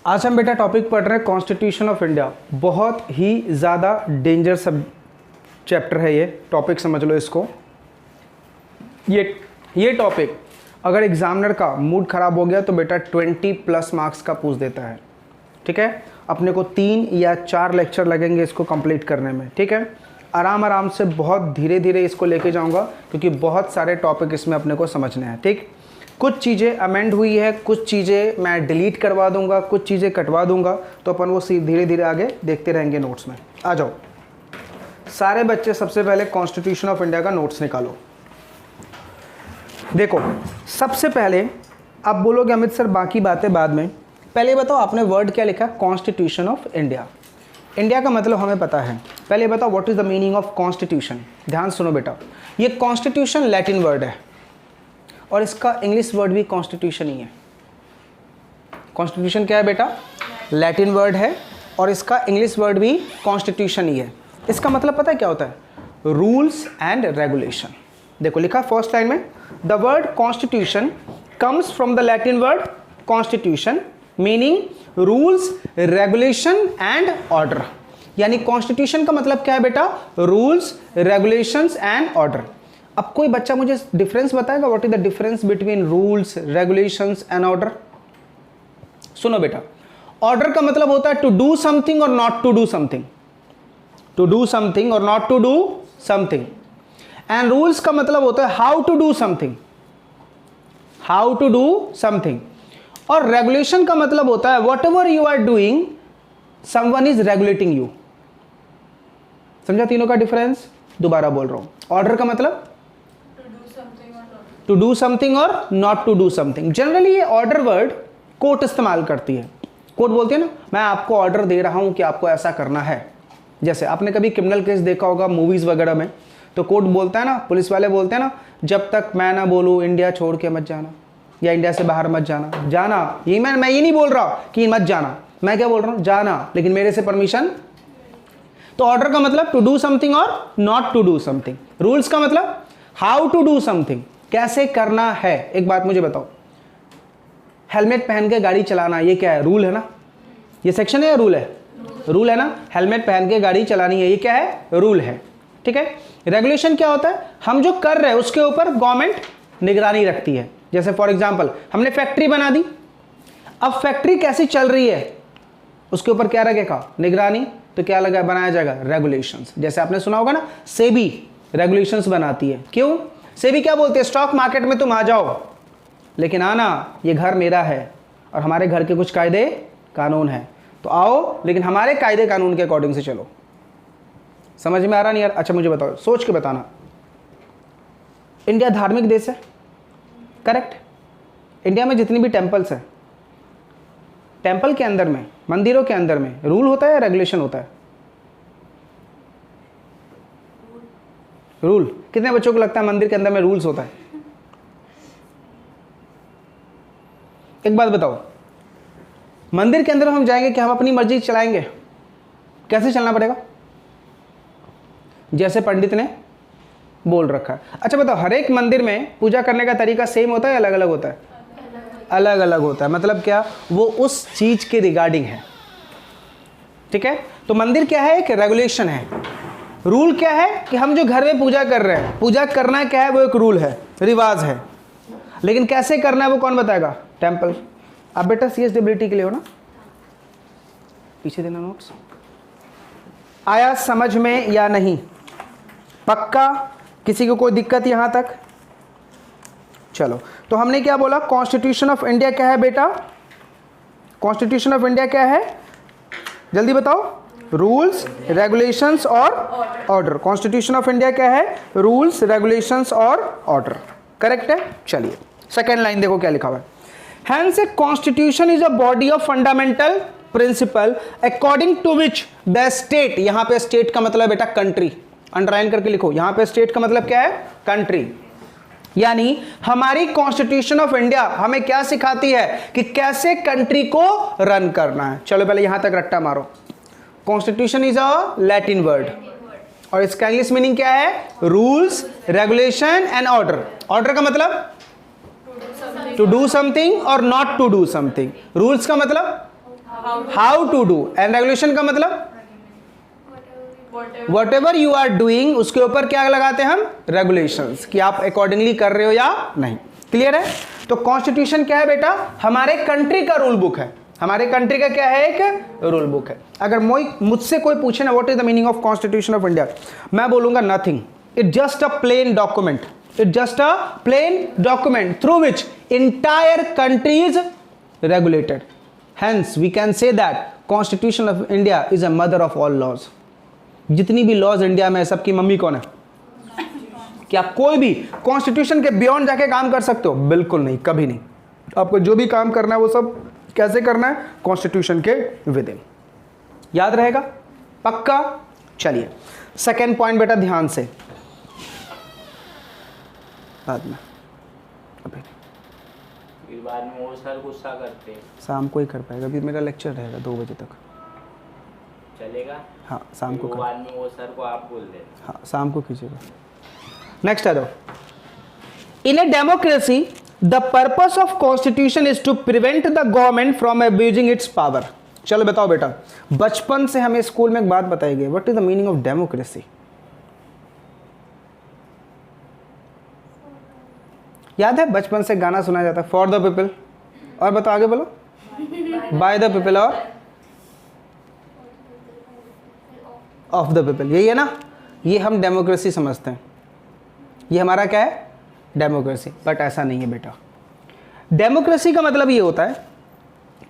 आज हम बेटा टॉपिक पढ़ रहे हैं कॉन्स्टिट्यूशन ऑफ इंडिया। बहुत ही ज़्यादा डेंजर सब चैप्टर है ये, टॉपिक समझ लो इसको। ये टॉपिक अगर एग्जामिनर का मूड ख़राब हो गया तो बेटा 20+ मार्क्स का पूछ देता है। ठीक है, अपने को 3 या 4 लेक्चर लगेंगे इसको कंप्लीट करने में। ठीक है, आराम से बहुत धीरे धीरे इसको लेके जाऊंगा क्योंकि बहुत सारे टॉपिक इसमें अपने को समझने हैं। ठीक, कुछ चीज़ें अमेंड हुई है, कुछ चीज़ें मैं डिलीट करवा दूंगा, कुछ चीज़ें कटवा दूंगा, तो अपन वो धीरे धीरे आगे देखते रहेंगे नोट्स में। आ जाओ सारे बच्चे, सबसे पहले कॉन्स्टिट्यूशन ऑफ इंडिया का नोट्स निकालो। देखो सबसे पहले आप बोलोगे अमित सर बाकी बातें बाद में, पहले बताओ आपने वर्ड क्या लिखा? Constitution of India. इंडिया का मतलब हमें पता है, पहले बताओ what is the meaning of constitution. ध्यान सुनो बेटा, ये कॉन्स्टिट्यूशन लैटिन वर्ड है और इसका इंग्लिश वर्ड भी कॉन्स्टिट्यूशन ही है। कॉन्स्टिट्यूशन क्या है बेटा? लैटिन वर्ड है और इसका इंग्लिश वर्ड भी कॉन्स्टिट्यूशन ही है। इसका मतलब पता है क्या होता है? Rules and regulation. देखो लिखा फर्स्ट लाइन में, the word constitution comes from the Latin word constitution meaning rules, regulation and order. यानी कॉन्स्टिट्यूशन का मतलब क्या है बेटा? Rules, regulations and order. अब कोई बच्चा मुझे डिफरेंस बताएगा, what is the difference between rules, regulations and order? सुनो बेटा, ऑर्डर का मतलब होता है टू डू समथिंग और not to do something, to do something और not to do something. And rules का मतलब होता है how to do something, how to do something. और रेगुलेशन का मतलब होता है whatever you are doing someone is regulating you. समझा तीनों का डिफरेंस? दोबारा बोल रहा हूं, ऑर्डर का मतलब टू डू समथिंग और not to do something. Generally ये ऑर्डर वर्ड कोर्ट इस्तेमाल करती है। कोर्ट बोलती है ना, मैं आपको ऑर्डर दे रहा हूं कि आपको ऐसा करना है। जैसे आपने कभी क्रिमिनल केस देखा होगा मूवीज वगैरह में, तो कोर्ट बोलता है ना, पुलिस वाले बोलते हैं ना, जब तक मैं ना बोलूं इंडिया छोड़ के मत जाना या इंडिया से बाहर मत जाना। जाना ये मैं ये नहीं बोल रहा कि मत जाना, मैं क्या बोल रहा हूं? जाना, लेकिन मेरे से परमिशन। तो ऑर्डर का मतलब टू डू समथिंग और not to do something. Rules का मतलब हाउ टू डू समथिंग, कैसे करना है। एक बात मुझे बताओ, हेलमेट पहन के गाड़ी चलाना ये क्या है? रूल है ना? ये सेक्शन है या रूल है? रूल है ना? हेलमेट पहन के गाड़ी चलानी है, ये क्या है? रूल है। ठीक है। रेगुलेशन क्या होता है? हम जो कर रहे हैं उसके ऊपर गवर्नमेंट निगरानी रखती है। जैसे फॉर एग्जांपल हमने फैक्ट्री बना दी, अब फैक्ट्री कैसी चल रही है उसके ऊपर क्या रखेगा? निगरानी। तो क्या लगा बनाया जाएगा? रेगुलेशंस। जैसे आपने सुना होगा ना, सेबी रेगुलेशंस बनाती है। क्यों? सेबी क्या बोलते हैं? स्टॉक मार्केट में तुम आ जाओ, लेकिन आना, ये घर मेरा है और हमारे घर के कुछ कायदे कानून है, तो आओ लेकिन हमारे कायदे कानून के अकॉर्डिंग से चलो। समझ में आ रहा नहीं यार? अच्छा मुझे बताओ, सोच के बताना। इंडिया धार्मिक देश है, करेक्ट? इंडिया में जितनी भी टेंपल्स हैं, टेंपल के अंदर में, मंदिरों के अंदर में रूल होता है या रेगुलेशन होता है? रूल। कितने बच्चों को लगता है मंदिर के अंदर में रूल्स होता है? एक बात बताओ, मंदिर के अंदर हम जाएंगे कि हम अपनी मर्जी चलाएंगे? कैसे चलना पड़ेगा? जैसे पंडित ने बोल रखा है। अच्छा बताओ, हर एक मंदिर में पूजा करने का तरीका सेम होता है या अलग अलग होता है? अलग अलग होता है। मतलब क्या? वो उस चीज के रिगार्डिंग है। ठीक है, तो मंदिर क्या है? एक रेगुलेशन है। रूल क्या है? कि हम जो घर में पूजा कर रहे हैं, पूजा करना क्या है? वो एक रूल है, रिवाज है, लेकिन कैसे करना है वो कौन बताएगा? टेंपल। अब बेटा CSWT के लिए हो ना, पीछे देना नोट्स। आया समझ में या नहीं? पक्का? किसी को कोई दिक्कत यहां तक? चलो, तो हमने क्या बोला? कॉन्स्टिट्यूशन ऑफ इंडिया क्या है बेटा? कॉन्स्टिट्यूशन ऑफ इंडिया क्या है? जल्दी बताओ। रूल्स, रेगुलेशंस और ऑर्डर। कॉन्स्टिट्यूशन ऑफ इंडिया क्या है? रूल्स, रेगुलेशंस और ऑर्डर। करेक्ट है? चलिए सेकेंड लाइन देखो क्या लिखा हुआ है। Hence a constitution is a body of fundamental principle according to which the state. यहां पे स्टेट का मतलब बेटा कंट्री, अंडरलाइन करके लिखो। यहां पे स्टेट का मतलब क्या है? कंट्री। यानी हमारी कॉन्स्टिट्यूशन ऑफ इंडिया हमें क्या सिखाती है? कि कैसे कंट्री को रन करना है। चलो पहले यहां तक रट्टा मारो। Constitution is a Latin word और इसका इंग्लिश मीनिंग क्या है? Rules, regulation and order. Order का मतलब टू डू समथिंग और not to do something. Rules का मतलब how to do, and regulation का मतलब whatever you are doing, उसके ऊपर क्या लगाते हैं हम, रेगुलेशंस, कि आप अकॉर्डिंगली कर रहे हो या नहीं। क्लियर है? तो कॉन्स्टिट्यूशन क्या है बेटा, हमारे कंट्री का रूल बुक है। हमारे कंट्री का क्या है, एक रूल बुक है। अगर मुझसे कोई पूछे ना what is the meaning of constitution of India, मैं बोलूंगा nothing, it just a plain document, it just a plain document through which entire country is regulated. Hence we can say that Constitution of India is a mother of all laws. जितनी भी laws India में है सबकी mummy कौन है? क्या कोई भी कॉन्स्टिट्यूशन के बियॉन्ड जाके काम कर सकते हो? बिल्कुल नहीं, कभी नहीं। आपको जो भी काम करना है वो सब कैसे करना है, कॉन्स्टिट्यूशन के विद इन। याद रहेगा? पक्का? चलिए सेकेंड पॉइंट बेटा ध्यान से, बाद में, अभी बाद में वो सर गुस्सा करते हैं। शाम को ही कर पाएगा, अभी मेरा लेक्चर रहेगा 2 बजे तक। चलेगा? हाँ शाम को कर। बाद में वो सर को आप बोल देना। हाँ शाम को कीजिएगा। नेक्स्ट आ जाओ। In a democracy the purpose of constitution is to prevent the government from abusing its power. चलो बताओ बेटा, बचपन से हमें स्कूल में एक बात बताई गई, what is the meaning of democracy? याद है बचपन से गाना सुना जाता है, फॉर द पीपल, और बताओ आगे बोलो, बाय द पीपल और ऑफ द पीपल। यही है ना, ये हम डेमोक्रेसी समझते हैं, ये हमारा क्या है, डेमोक्रेसी। बट ऐसा नहीं है बेटा। डेमोक्रेसी का मतलब ये होता है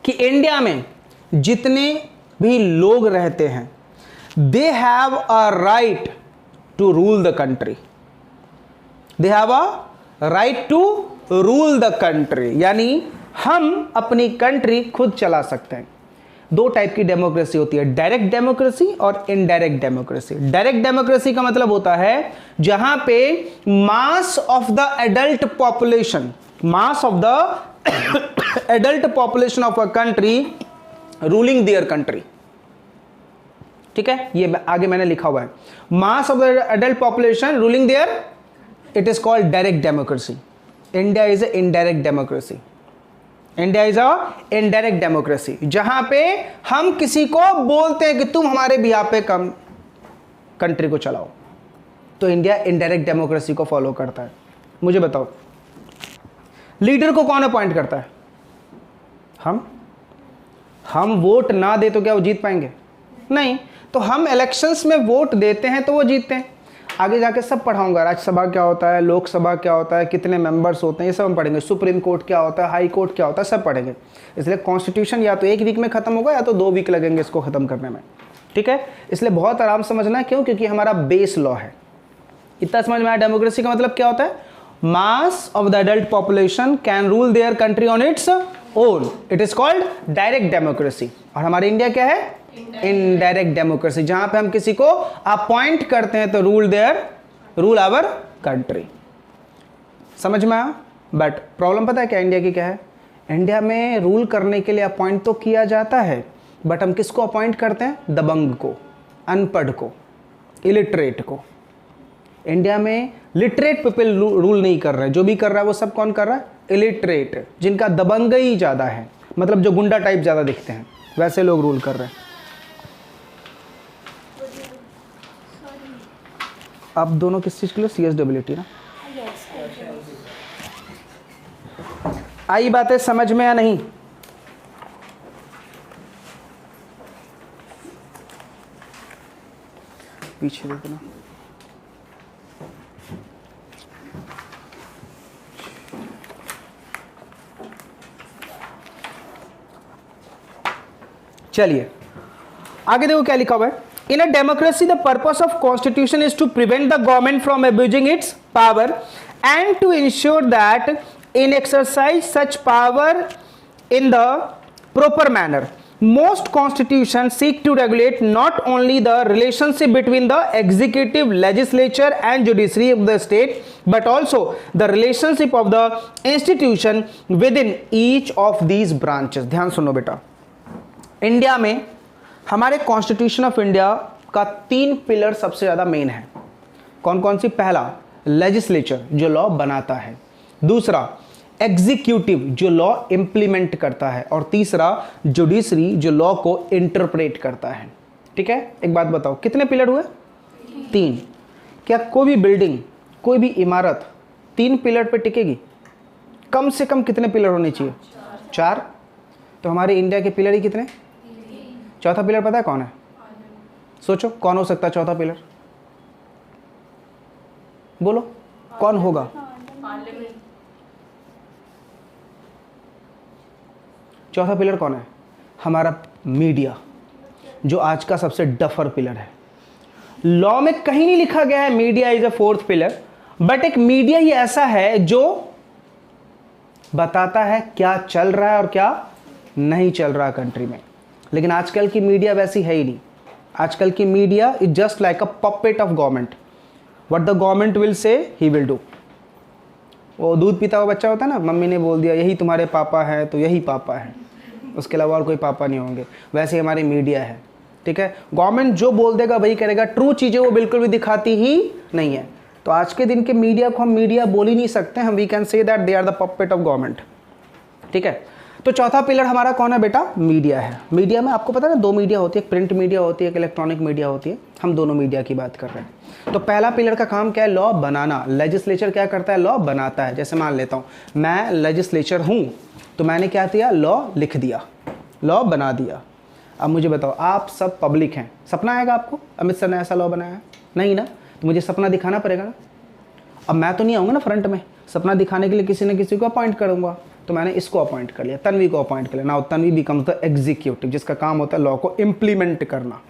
कि इंडिया में जितने भी लोग रहते हैं they have a right to rule the country, they have a right to rule the country, यानी हम अपनी कंट्री खुद चला सकते हैं। 2 टाइप की डेमोक्रेसी होती है, डायरेक्ट डेमोक्रेसी और इनडायरेक्ट डेमोक्रेसी। डायरेक्ट डेमोक्रेसी का मतलब होता है जहां पे mass of the adult population, mass of the adult population of a country ruling their country. ठीक है, ये आगे मैंने लिखा हुआ है, mass of the adult population ruling their, it is called direct democracy. India is a indirect democracy. India is a indirect democracy, जहां पे हम किसी को बोलते हैं कि तुम हमारे बिहार पे कम कंट्री को चलाओ, तो इंडिया इनडायरेक्ट डेमोक्रेसी को फॉलो करता है। मुझे बताओ लीडर को कौन अपॉइंट करता है? हम वोट ना दे तो क्या वो जीत पाएंगे? नहीं। तो हम इलेक्शंस में वोट देते हैं तो वो जीतते हैं। आगे जाके सब पढ़ाऊंगा, राज्यसभा क्या होता है, लोकसभा क्या होता है, कितने मेंबर्स होते हैं, ये सब हम पढ़ेंगे। सुप्रीम कोर्ट क्या होता है, हाई कोर्ट क्या होता है, सब पढ़ेंगे। इसलिए कॉन्स्टिट्यूशन या तो 1 वीक में खत्म होगा या तो 2 वीक लगेंगे इसको खत्म करने में। ठीक है, इसलिए बहुत आराम समझना है। क्यों? क्योंकि हमारा बेस लॉ है। इतना समझ में आया डेमोक्रेसी का मतलब क्या होता है? Mass of the adult population can rule their country on its own, it is called direct democracy. और हमारे इंडिया क्या है? इनडायरेक्ट डेमोक्रेसी, जहां पे हम किसी को अपॉइंट करते हैं तो रूल आवर कंट्री। समझ में आया? बट प्रॉब्लम पता है क्या इंडिया की क्या है? इंडिया में रूल करने के लिए अपॉइंट तो किया जाता है, बट हम किसको अपॉइंट करते हैं? दबंग को, अनपढ़ को, इलिटरेट को। इंडिया में लिटरेट पीपल रूल नहीं कर रहे, जो भी कर रहा है वो सब कौन कर रहा है? इलिटरेट, जिनका दबंगई ज़्यादा है, मतलब जो गुंडा टाइप ज़्यादा दिखते हैं, वैसे लोग रूल कर रहे हैं। आप दोनों किस चीज़ के लिए? CSWT ना? आई बातें समझ में या नहीं? पीछे देखो ना। चलिए आगे देखो क्या लिखा हुआ है। In a democracy, the purpose of constitution is to prevent the government from abusing its power and to ensure that in exercise such power in the proper manner. Most constitutions seek to regulate not only the relationship between the executive, legislature and judiciary of the state, but also the relationship of the institution within each of these branches. ध्यान सुनो बेटा, India में हमारे constitution of India का 3 pillar सबसे ज़्यादा main है। कौन कौन सी? पहला लेजिस्लेचर, जो लॉ बनाता है। दूसरा एग्जीक्यूटिव जो लॉ इंप्लीमेंट करता है, और तीसरा जुडिशरी जो लॉ को इंटरप्रेट करता है। ठीक है, एक बात बताओ, कितने पिलर हुए? 3। क्या कोई भी बिल्डिंग, कोई भी इमारत 3 पिलर पे टिकेगी? कम से कम कितने पिलर होने चाहिए? 4। तो हमारे इंडिया के पिलर ही कितने? 3। चौथा पिलर पता है कौन है? सोचो कौन हो सकता है चौथा पिलर? बोलो कौन होगा? चौथा पिलर कौन है? हमारा मीडिया, जो आज का सबसे डफर पिलर है। लॉ में कहीं नहीं लिखा गया है media is a 4th pillar, but एक मीडिया ही ऐसा है जो बताता है क्या चल रहा है और क्या नहीं चल रहा कंट्री में। लेकिन आजकल की मीडिया वैसी है ही नहीं। आजकल की media is just like a puppet of government. What the government will say he will do. वो दूध पीता हुआ बच्चा होता है ना, मम्मी ने बोल दिया यही तुम्हारे पापा है तो यही पापा है, उसके अलावा और कोई पापा नहीं होंगे। वैसे ही हमारी मीडिया है। ठीक है, गवर्नमेंट जो बोल देगा वही करेगा, ट्रू चीज़ें वो बिल्कुल भी दिखाती ही नहीं है। तो आज के दिन के मीडिया को हम मीडिया बोल ही नहीं सकते, हम we can say that they are the puppet of government. ठीक है, तो चौथा पिलर हमारा कौन है बेटा? मीडिया है। मीडिया में आपको पता है ना 2 मीडिया होती है, एक प्रिंट मीडिया होती है, एक इलेक्ट्रॉनिक मीडिया होती है। हम दोनों मीडिया की बात कर रहे हैं। तो पहला पिलर का काम क्या है? लॉ बनाना। लेजिस्लेचर क्या करता है? लॉ बनाता है। जैसे मान लेता हूँ मैं लेजिस्लेचर हूँ, तो मैंने क्या किया? लॉ लिख दिया, लॉ बना दिया। अब मुझे बताओ, आप सब पब्लिक हैं, सपना आएगा आपको अमित सर ने ऐसा लॉ बनाया है? नहीं ना, तो मुझे सपना दिखाना पड़ेगा ना। अब मैं तो नहीं आऊँगा ना फ्रंट में, सपना दिखाने के लिए किसी न किसी को अपॉइंट करूँगा। तो मैंने इसको अपॉइंट कर लिया, तन्वी को अपॉइंट कर लिया। Now Tanvi becomes the executive, जिसका काम होता है लॉ को इम्प्लीमेंट करना।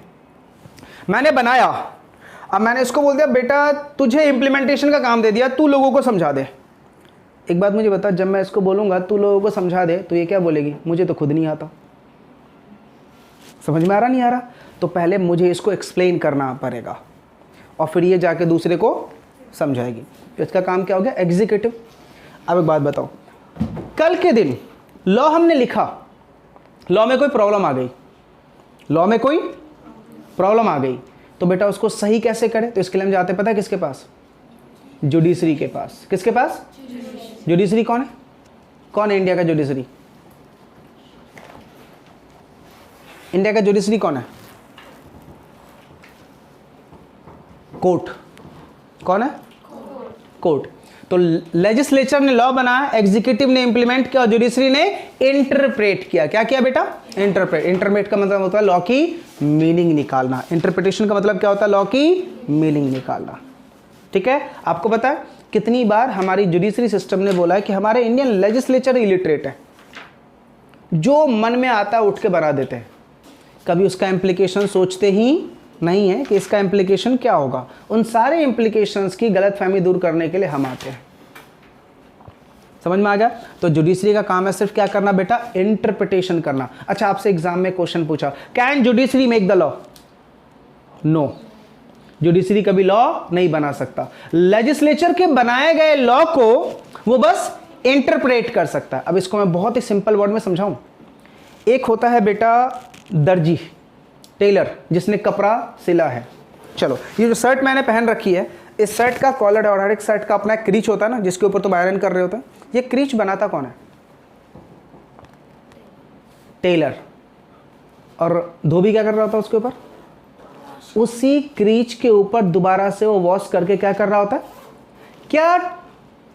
मैंने बनाया, अब मैंने इसको बोल दिया बेटा तुझे इम्प्लीमेंटेशन का काम दे दिया, तू लोगों को समझा दे। एक बात मुझे बता, जब मैं इसको बोलूँगा तू लोगों को समझा दे, तो ये क्या बोलेगी? मुझे तो खुद नहीं आता। समझ में आ रहा नहीं आ रहा? तो पहले मुझे इसको एक्सप्लेन करना पड़ेगा और फिर ये जाके दूसरे को समझाएगी। तो इसका काम क्या हो गया? एग्जीक्यूटिव। अब एक बात बताओ, कल के दिन लॉ हमने लिखा, लॉ में कोई प्रॉब्लम आ गई, लॉ में कोई प्रॉब्लम आ गई, तो बेटा उसको सही कैसे करें? तो इसके लिए हम जाते पता है किसके पास? जुडिशरी के पास। किसके पास? जुडिशरी कौन है? कौन है इंडिया का जुडिशरी? इंडिया का जुडिशरी कौन है? कोर्ट। कौन है? कोर्ट। तो लेजिस्लेचर ने लॉ बनाया, एग्जीक्यूटिव ने इंप्लीमेंट किया और जुडिशरी ने इंटरप्रेट किया। क्या किया बेटा? इंटरप्रेट। इंटरप्रेट का मतलब होता है लॉ की मीनिंग निकालना। इंटरप्रिटेशन का मतलब क्या होता है? लॉ की मीनिंग निकालना। ठीक है, आपको पता है कितनी बार हमारी जुडिशरी सिस्टम ने बोला है कि हमारे इंडियन लेजिस्लेचर इलिटरेट है, जो मन में आता है उठ के बना देते हैं, कभी उसका इम्प्लीकेशन सोचते ही नहीं है कि इसका इम्प्लीकेशन क्या होगा। उन सारे इम्प्लीकेशंस की गलतफहमी दूर करने के लिए हम आते हैं। समझ में आ गया? तो जुडिशरी का काम है सिर्फ क्या करना बेटा? इंटरप्रिटेशन करना। अच्छा, आपसे एग्जाम में क्वेश्चन पूछा, can judiciary make the law? No, judiciary कभी लॉ नहीं बना सकता। लेजिस्लेचर के बनाए गए लॉ को वो बस इंटरप्रेट कर सकता है। अब इसको मैं बहुत ही सिंपल वर्ड में समझाऊं। एक होता है बेटा दर्जी, टेलर, जिसने कपड़ा सिला है। चलो, ये जो शर्ट मैंने पहन रखी है, इस शर्ट का कॉलर और हर एक शर्ट का अपना एक क्रीच होता है ना, जिसके ऊपर तुम आयरन कर रहे होते हैं। ये क्रीच बनाता कौन है? टेलर। और धोबी क्या कर रहा होता है उसके ऊपर? उसी क्रीच के ऊपर दोबारा से वो वॉश करके क्या कर रहा होता है? क्या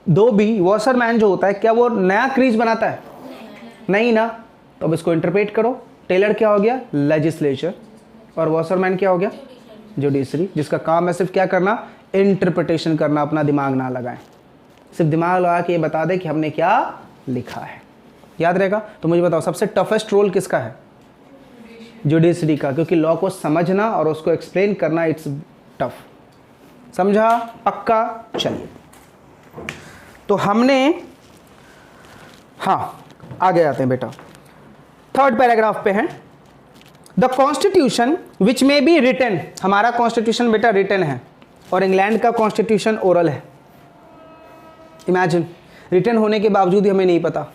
धोबी, वॉशरमैन जो होता है, क्या वो नया क्रीच बनाता है? नहीं ना। तो अब इसको इंटरप्रेट करो। टेलर क्या हो गया? लेजिस्लेचर। और वॉशरमैन क्या हो गया? जुडिशरी, जिसका काम है सिर्फ क्या करना? इंटरप्रिटेशन करना। अपना दिमाग ना लगाएं, सिर्फ दिमाग लगा के ये बता दें कि हमने क्या लिखा है। याद रहेगा? तो मुझे बताओ सबसे टफेस्ट रोल किसका है? जुडिशरी का, क्योंकि लॉ को समझना और उसको एक्सप्लेन करना इट्स टफ। समझा? पक्का? चलिए, तो हमने, हाँ आगे आते हैं बेटा। 3rd पैराग्राफ पे हैं, the constitution which may be written. हमारा कॉन्स्टिट्यूशन बेटा रिटन है और इंग्लैंड का कॉन्स्टिट्यूशन ओरल है। इमेजिन, रिटन होने के बावजूद ही हमें नहीं पता।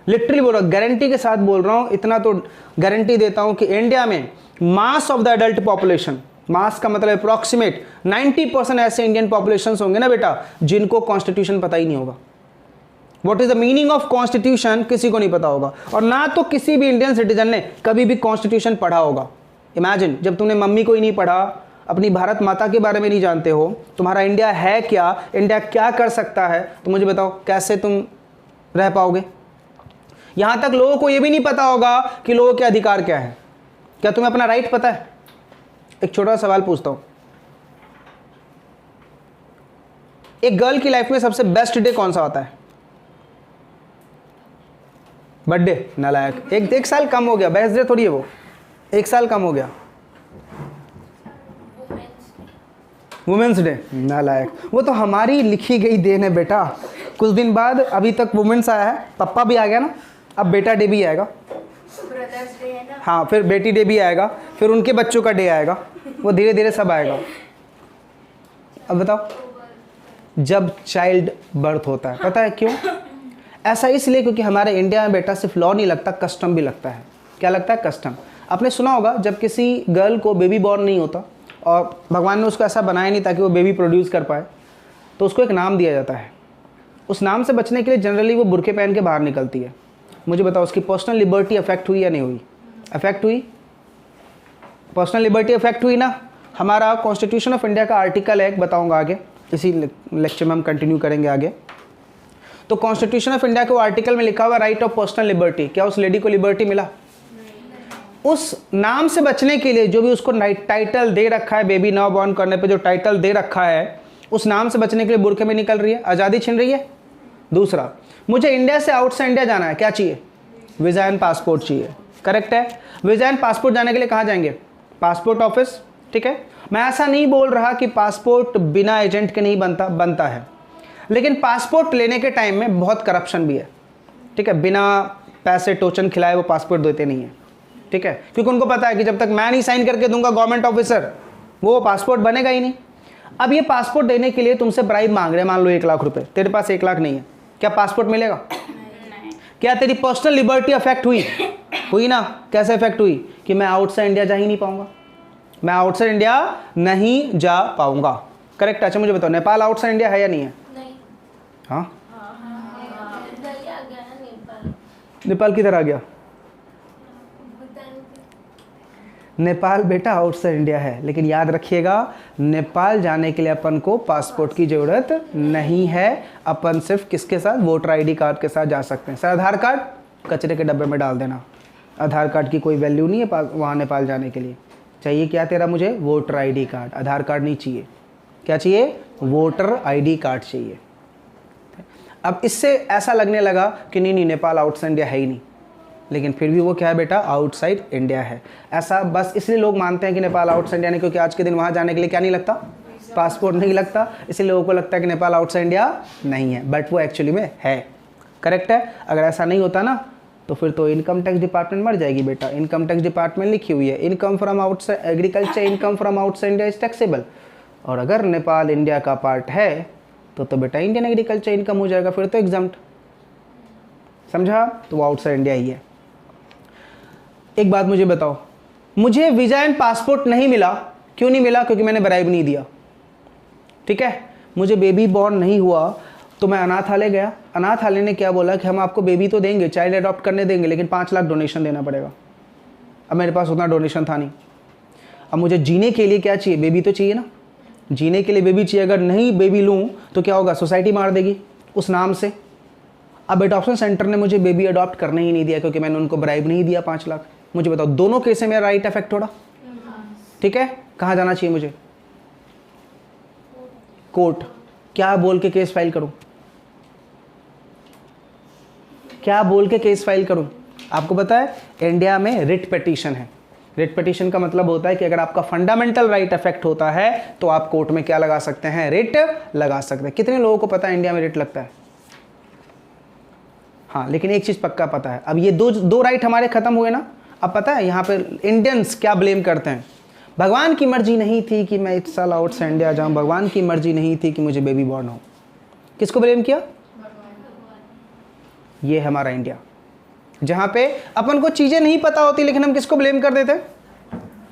लिटरली बोल रहा हूँ, गारंटी के साथ बोल रहा हूँ, इतना तो गारंटी देता हूँ कि इंडिया में mass of the adult population, mass का मतलब अप्रॉक्सीमेट 90% ऐसे इंडियन पॉपुलेशन होंगे ना बेटा, जिनको कॉन्स्टिट्यूशन पता ही नहीं होगा। What is the meaning of constitution किसी को नहीं पता होगा, और ना तो किसी भी इंडियन सिटीजन ने कभी भी कॉन्स्टिट्यूशन पढ़ा होगा। इमेजिन, जब तुमने मम्मी को ही नहीं पढ़ा, अपनी भारत माता के बारे में नहीं जानते हो, तुम्हारा इंडिया है क्या, इंडिया क्या कर सकता है, तो मुझे बताओ कैसे तुम रह पाओगे। यहां तक लोगों को यह भी नहीं पता होगा कि लोगों के अधिकार क्या है। क्या तुम्हें अपना राइट पता है? एक छोटा सा सवाल पूछता हूं, एक गर्ल की लाइफ में सबसे बेस्ट डे कौन सा होता है? बर्थडे? नालायक, एक साल कम हो गया, बेस्ट डे थोड़ी है वो, एक साल कम हो गया। Women's day? नालायक, वो तो हमारी लिखी गई देन है बेटा। कुछ दिन बाद, अभी तक वुमेन्स आया है, पप्पा भी आ गया ना, अब बेटा डे भी आएगा, ब्रदर्स डे है ना, हाँ, फिर बेटी डे भी आएगा, फिर उनके बच्चों का डे आएगा, वो धीरे धीरे सब आएगा। अब बताओ, जब चाइल्ड बर्थ होता है, पता है क्यों? ऐसा इसलिए क्योंकि हमारे इंडिया में बेटा सिर्फ लॉ नहीं लगता, कस्टम भी लगता है। क्या लगता है? कस्टम। आपने सुना होगा, जब किसी गर्ल को बेबी बॉर्न नहीं होता और भगवान ने उसको ऐसा बनाया नहीं ताकि वो बेबी प्रोड्यूस कर पाए, तो उसको एक नाम दिया जाता है। उस नाम से बचने के लिए जनरली वो बुर्के पहन के बाहर निकलती है। मुझे बताओ, उसकी पर्सनल लिबर्टी अफेक्ट हुई या नहीं हुई? अफेक्ट हुई, पर्सनल लिबर्टी अफेक्ट हुई ना। हमारा कॉन्स्टिट्यूशन ऑफ इंडिया का आर्टिकल है, बताऊंगा आगे, इसी लेक्चर में हम कंटिन्यू करेंगे आगे। तो कॉन्स्टिट्यूशन ऑफ इंडिया के वो आर्टिकल में लिखा हुआ राइट ऑफ पर्सनल लिबर्टी। क्या उस लेडी को लिबर्टी मिला? उस नाम से बचने के लिए जो भी उसको टाइटल दे रखा है, बेबी नाउ बॉर्न करने पे जो टाइटल दे रखा है, उस नाम से बचने के लिए बुर्के में निकल रही है, आज़ादी छीन रही है। दूसरा, मुझे इंडिया से आउटसाइड इंडिया जाना है, क्या चाहिए? वीज़ा एंड पासपोर्ट चाहिए, करेक्ट है। वीज़ा एंड पासपोर्ट जाने के लिए कहाँ जाएंगे? पासपोर्ट ऑफिस, ठीक है। मैं ऐसा नहीं बोल रहा कि पासपोर्ट बिना एजेंट के नहीं बनता है, लेकिन पासपोर्ट लेने के टाइम में बहुत करप्शन भी है, ठीक है। बिना पैसे टोचन खिलाए वो पासपोर्ट देते नहीं है, ठीक है, क्योंकि उनको पता है कि जब तक मैं नहीं साइन करके दूंगा गवर्नमेंट ऑफिसर, वो पासपोर्ट बनेगा ही नहीं। अब ये पासपोर्ट देने के लिए तुमसे ब्राइब मांग रहे हैं, मान लो 1 लाख रुपए, तेरे पास 1 लाख नहीं है, क्या पासपोर्ट मिलेगा? क्या तेरी पर्सनल लिबर्टी अफेक्ट हुई? हुई ना। कैसे अफेक्ट हुई? कि मैं आउटसाइड इंडिया जा ही नहीं पाऊंगा, मैं आउटसाइड इंडिया नहीं जा पाऊंगा, करेक्ट। अच्छा मुझे बताओ, नेपाल आउटसाइड इंडिया है या नहीं है? नहीं। हाँ, इधर ही आ गया ना नेपाल। नेपाल किधर आ गया? नेपाल बेटा आउटसाइड इंडिया है, लेकिन याद रखिएगा, नेपाल जाने के लिए अपन को पासपोर्ट की ज़रूरत नहीं है। अपन सिर्फ किसके साथ? वोटर आईडी कार्ड के साथ जा सकते हैं। सर आधार कार्ड कचरे के डब्बे में डाल देना, आधार कार्ड की कोई वैल्यू नहीं है वहाँ नेपाल जाने के लिए। चाहिए क्या तेरा? मुझे वोटर आईडी कार्ड, आधार कार्ड नहीं चाहिए। क्या चाहिए? वोटर आईडी कार्ड चाहिए। अब इससे ऐसा लगने लगा कि नहीं नेपाल आउटसाइड इंडिया है ही नहीं, लेकिन फिर भी वो क्या है बेटा? आउटसाइड इंडिया है। ऐसा बस इसलिए लोग मानते हैं कि नेपाल आउटसाइड इंडिया नहीं, क्योंकि आज के दिन वहाँ जाने के लिए क्या नहीं लगता? पासपोर्ट नहीं लगता, इसलिए लोगों को लगता है कि नेपाल आउटसाइड इंडिया नहीं है, बट वो एक्चुअली में है, करेक्ट है। अगर ऐसा नहीं होता ना, तो फिर तो इनकम टैक्स डिपार्टमेंट मर जाएगी बेटा। इनकम टैक्स डिपार्टमेंट लिखी हुई है, income from outside agriculture, income from outside India is taxable. और अगर नेपाल इंडिया का पार्ट है तो बेटा इंडियन एग्रीकल्चर इनकम हो जाएगा, फिर तो एग्जाम्प्ट, समझा? तो वो आउटसाइड इंडिया ही है। एक बात मुझे बताओ, मुझे वीज़ा एंड पासपोर्ट नहीं मिला, क्यों नहीं मिला? क्योंकि मैंने ब्राइब नहीं दिया, ठीक है। मुझे बेबी बॉर्न नहीं हुआ तो मैं अनाथालय गया, अनाथालय ने क्या बोला कि हम आपको बेबी तो देंगे, चाइल्ड अडॉप्ट करने देंगे, लेकिन 5 लाख डोनेशन देना पड़ेगा। अब मेरे पास उतना डोनेशन था नहीं। अब मुझे जीने के लिए क्या चाहिए? बेबी तो चाहिए ना, जीने के लिए बेबी चाहिए। अगर नहीं बेबी लूँ तो क्या होगा? सोसाइटी मार देगी उस नाम से। अब एडॉप्शन सेंटर ने मुझे बेबी अडॉप्ट करने ही नहीं दिया, क्योंकि मैंने उनको ब्राइब नहीं दिया 5 लाख। मुझे बताओ, दोनों केस में मेरा राइट अफेक्ट हो रहा, ठीक है। कहाँ जाना चाहिए मुझे? कोर्ट। क्या बोल के केस फाइल करूं? क्या बोल के केस फाइल करूं? आपको पता है इंडिया में रिट पिटीशन है। रिट पिटीशन का मतलब होता है कि अगर आपका फंडामेंटल राइट अफेक्ट होता है तो आप कोर्ट में क्या लगा सकते हैं? रिट लगा सकते हैं। कितने लोगों को पता है इंडिया में रिट लगता है? हाँ, लेकिन एक चीज पक्का पता है, अब ये दो राइट हमारे खत्म हुए ना। अब पता है यहाँ पे इंडियंस क्या ब्लेम करते हैं? भगवान की मर्जी नहीं थी कि मैं इस साल आउटसाइड इंडिया जाऊँ, भगवान की मर्जी नहीं थी कि मुझे बेबी बॉर्न हो। किसको ब्लेम किया? ये हमारा इंडिया, जहाँ पे अपन को चीज़ें नहीं पता होती, लेकिन हम किसको ब्लेम कर देते?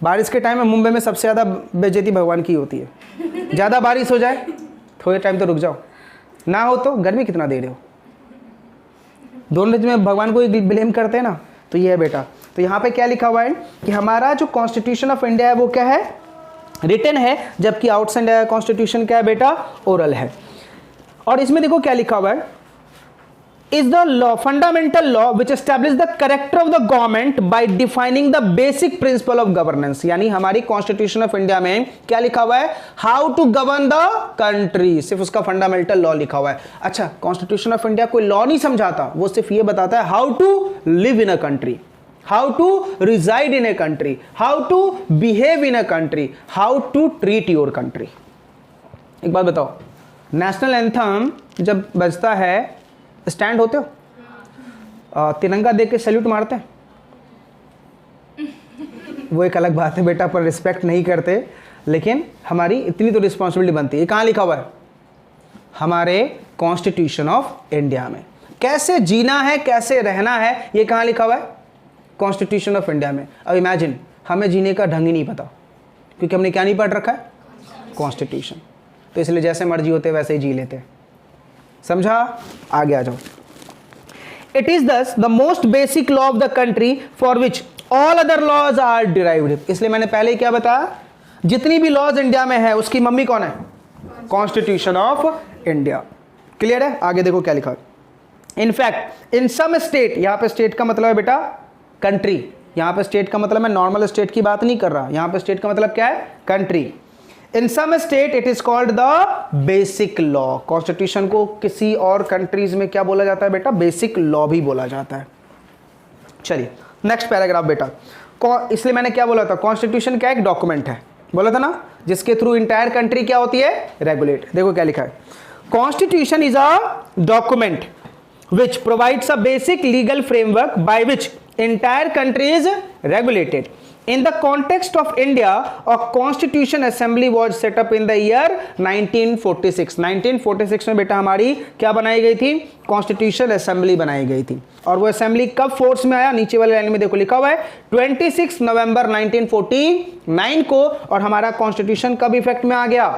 बारिश के टाइम में मुंबई में सबसे ज़्यादा बेइज्जती भगवान की होती है। ज़्यादा बारिश हो जाए, थोड़े टाइम तो रुक जाओ, ना हो तो गर्मी कितना दे रहे हो, दोनों में भगवान को ब्लेम करते हैं ना, तो ये है बेटा। तो यहाँ पे क्या लिखा हुआ है कि हमारा जो कॉन्स्टिट्यूशन ऑफ इंडिया है वो क्या है, रिटन है, जबकि आउटसाइड कॉन्स्टिट्यूशन क्या है बेटा, ओरल है। और इसमें देखो क्या लिखा हुआ है, is the law fundamental law which establish the character of the government by defining the basic principle of governance। यानी हमारी कॉन्स्टिट्यूशन ऑफ इंडिया में क्या लिखा हुआ है, how to govern the country, सिर्फ उसका फंडामेंटल लॉ लिखा हुआ है। अच्छा, कॉन्स्टिट्यूशन ऑफ इंडिया कोई लॉ नहीं समझाता, वो सिर्फ ये बताता है how to live in a country, how to reside in a country, how to behave in a country, how to treat your country. एक बात बताओ, नेशनल एंथम जब बजता है स्टैंड होते हो, तिरंगा देख के सैल्यूट मारते हैं, वो एक अलग बात है बेटा, पर रिस्पेक्ट नहीं करते, लेकिन हमारी इतनी तो रिस्पॉन्सिबिलिटी बनती है। ये कहाँ लिखा हुआ है, हमारे कॉन्स्टिट्यूशन ऑफ इंडिया में। कैसे जीना है, कैसे रहना है, ये कहाँ लिखा हुआ है, कॉन्स्टिट्यूशन ऑफ इंडिया में। अब इमेजिन हमें जीने का ढंग ही नहीं पता, क्योंकि हमने क्या नहीं पढ़ रखा है, कॉन्स्टिट्यूशन, तो इसलिए जैसे मर्जी होते वैसे ही जी लेते हैं। समझा, आगे आ जाओ। It is this the most basic law of the country for which all other laws are derived. इसलिए मैंने पहले ही क्या बताया, जितनी भी लॉज इंडिया में है उसकी मम्मी कौन है, कॉन्स्टिट्यूशन ऑफ इंडिया। क्लियर है, आगे देखो क्या लिखा है। इनफैक्ट इन सम स्टेट, यहां पे स्टेट का मतलब है बेटा कंट्री, यहां पे स्टेट का मतलब मैं नॉर्मल स्टेट की बात नहीं कर रहा, यहां पे स्टेट का मतलब क्या है, country. In some state it is called the basic law. Constitution को किसी और कंट्रीज में क्या बोला जाता है बेटा, बेसिक लॉ भी बोला जाता है। चलिए नेक्स्ट पैराग्राफ बेटा। इसलिए मैंने क्या बोला था, कॉन्स्टिट्यूशन क्या एक डॉक्यूमेंट है, बोला था ना, जिसके थ्रू इंटायर कंट्री क्या होती है, रेगुलेट। देखो क्या लिखा है, constitution is a document which provides a basic legal framework by which entire country is regulated. In the context of India, a constitution assembly was set up in the year 1946. 1946 में बेटा हमारी क्या बनाई गई थी, कॉन्स्टिट्यूशन असेंबली बनाई गई थी। और वो असेंबली कब फोर्स में आया, नीचे वाले लाइन में देखो लिखा हुआ है 26 नवंबर 1949 को, और हमारा कॉन्स्टिट्यूशन कब इफेक्ट में आ गया,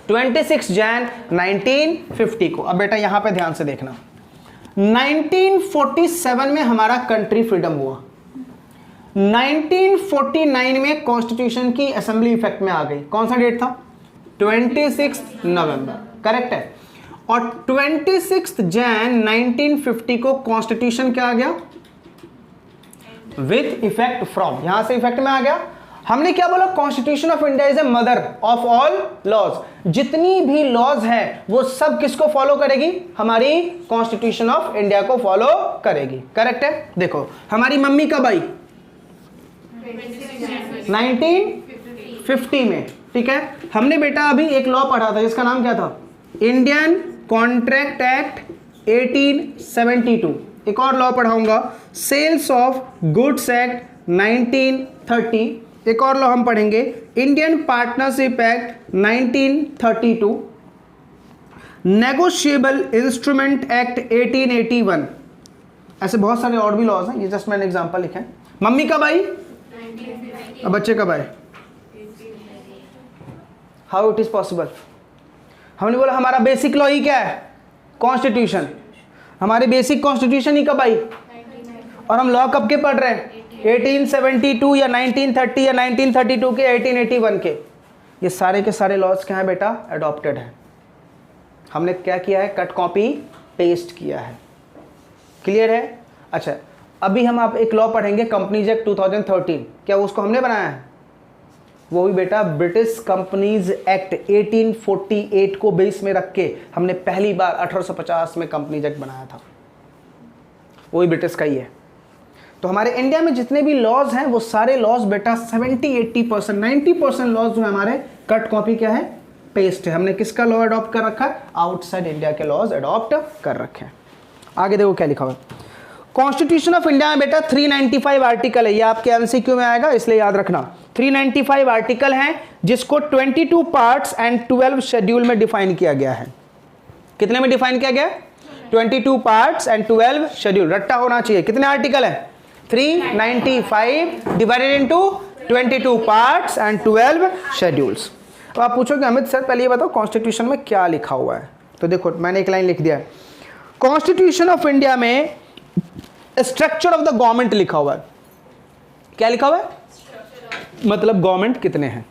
26 जैन 1950 को। अब बेटा यहां पे ध्यान से देखना, 1947 में हमारा कंट्री फ्रीडम हुआ, 1949 में कॉन्स्टिट्यूशन की असेंबली इफेक्ट में आ गई। कौन सा डेट था, 26 नवंबर, करेक्ट है। और 26 जैन 1950 को कॉन्स्टिट्यूशन क्या आ गया, विथ इफेक्ट फ्रॉम, यहां से इफेक्ट में आ गया। हमने क्या बोला, constitution of India is a mother of all laws. जितनी भी लॉज है वो सब किसको फॉलो करेगी, हमारी कॉन्स्टिट्यूशन ऑफ इंडिया को फॉलो करेगी, करेक्ट है। देखो हमारी मम्मी कब आई, 1950 में, ठीक है। हमने बेटा अभी एक लॉ पढ़ा था जिसका नाम क्या था, इंडियन कॉन्ट्रैक्ट एक्ट 1872। एक और लॉ पढ़ाऊंगा, सेल्स ऑफ गुड्स एक्ट 1930। एक और लॉ हम पढ़ेंगे, Indian partnership act 1932, negotiable instrument act 1881। ऐसे बहुत सारे और भी लॉज हैं, ये जस्ट मैंने एग्जांपल लिखे हैं। मम्मी कब आई, अब बच्चे कब आए, हाउ इट इज पॉसिबल। हमने बोला हमारा बेसिक लॉ ही क्या है, कॉन्स्टिट्यूशन। हमारी बेसिक कॉन्स्टिट्यूशन ही कब आई, और हम लॉ कब के पढ़ रहे हैं, 1872 या 1930 या 1932 के, 1881 के। ये सारे के सारे लॉज क्या है बेटा, अडॉप्टेड है। हमने क्या किया है, कट कॉपी पेस्ट किया है। क्लियर है। अच्छा अभी हम आप एक लॉ पढ़ेंगे, कंपनीज एक्ट 2013। क्या उसको हमने बनाया है, वो भी बेटा ब्रिटिश कंपनीज एक्ट 1848 को बेस में रख के हमने पहली बार 1850 में कंपनीज एक्ट बनाया था, वो भी ब्रिटिश का ही है। तो हमारे इंडिया में जितने भी लॉज हैं वो सारे लॉज बेटा 70-80% 90% लॉज जो है हमारे कट कॉपी क्या है, पेस्ट है। हमने किसका लॉ अडॉप्ट कर रखा है, आउटसाइड इंडिया के लॉज अडॉप्ट कर रखे हैं। आगे देखो क्या लिखा हुआ है, कॉन्स्टिट्यूशन ऑफ इंडिया में बेटा 395 आर्टिकल है। ये आपके एमसीक्यू में आएगा, इसलिए याद रखना 395 आर्टिकल हैं, जिसको 22 पार्ट्स एंड 12 शेड्यूल में डिफाइन किया गया है। कितने में डिफाइन किया गया, 22 पार्ट्स एंड 12 शेड्यूल। रट्टा होना चाहिए, कितने आर्टिकल है, 395 divided into 22 parts and 12 schedules. तो आप पूछोगे अमित सर पहले ये बताओ कॉन्स्टिट्यूशन में क्या लिखा हुआ है। तो देखो मैंने एक लाइन लिख दिया है, कॉन्स्टिट्यूशन ऑफ इंडिया में स्ट्रक्चर ऑफ द गवर्नमेंट लिखा हुआ है। क्या लिखा हुआ है? मतलब गवर्नमेंट कितने हैं।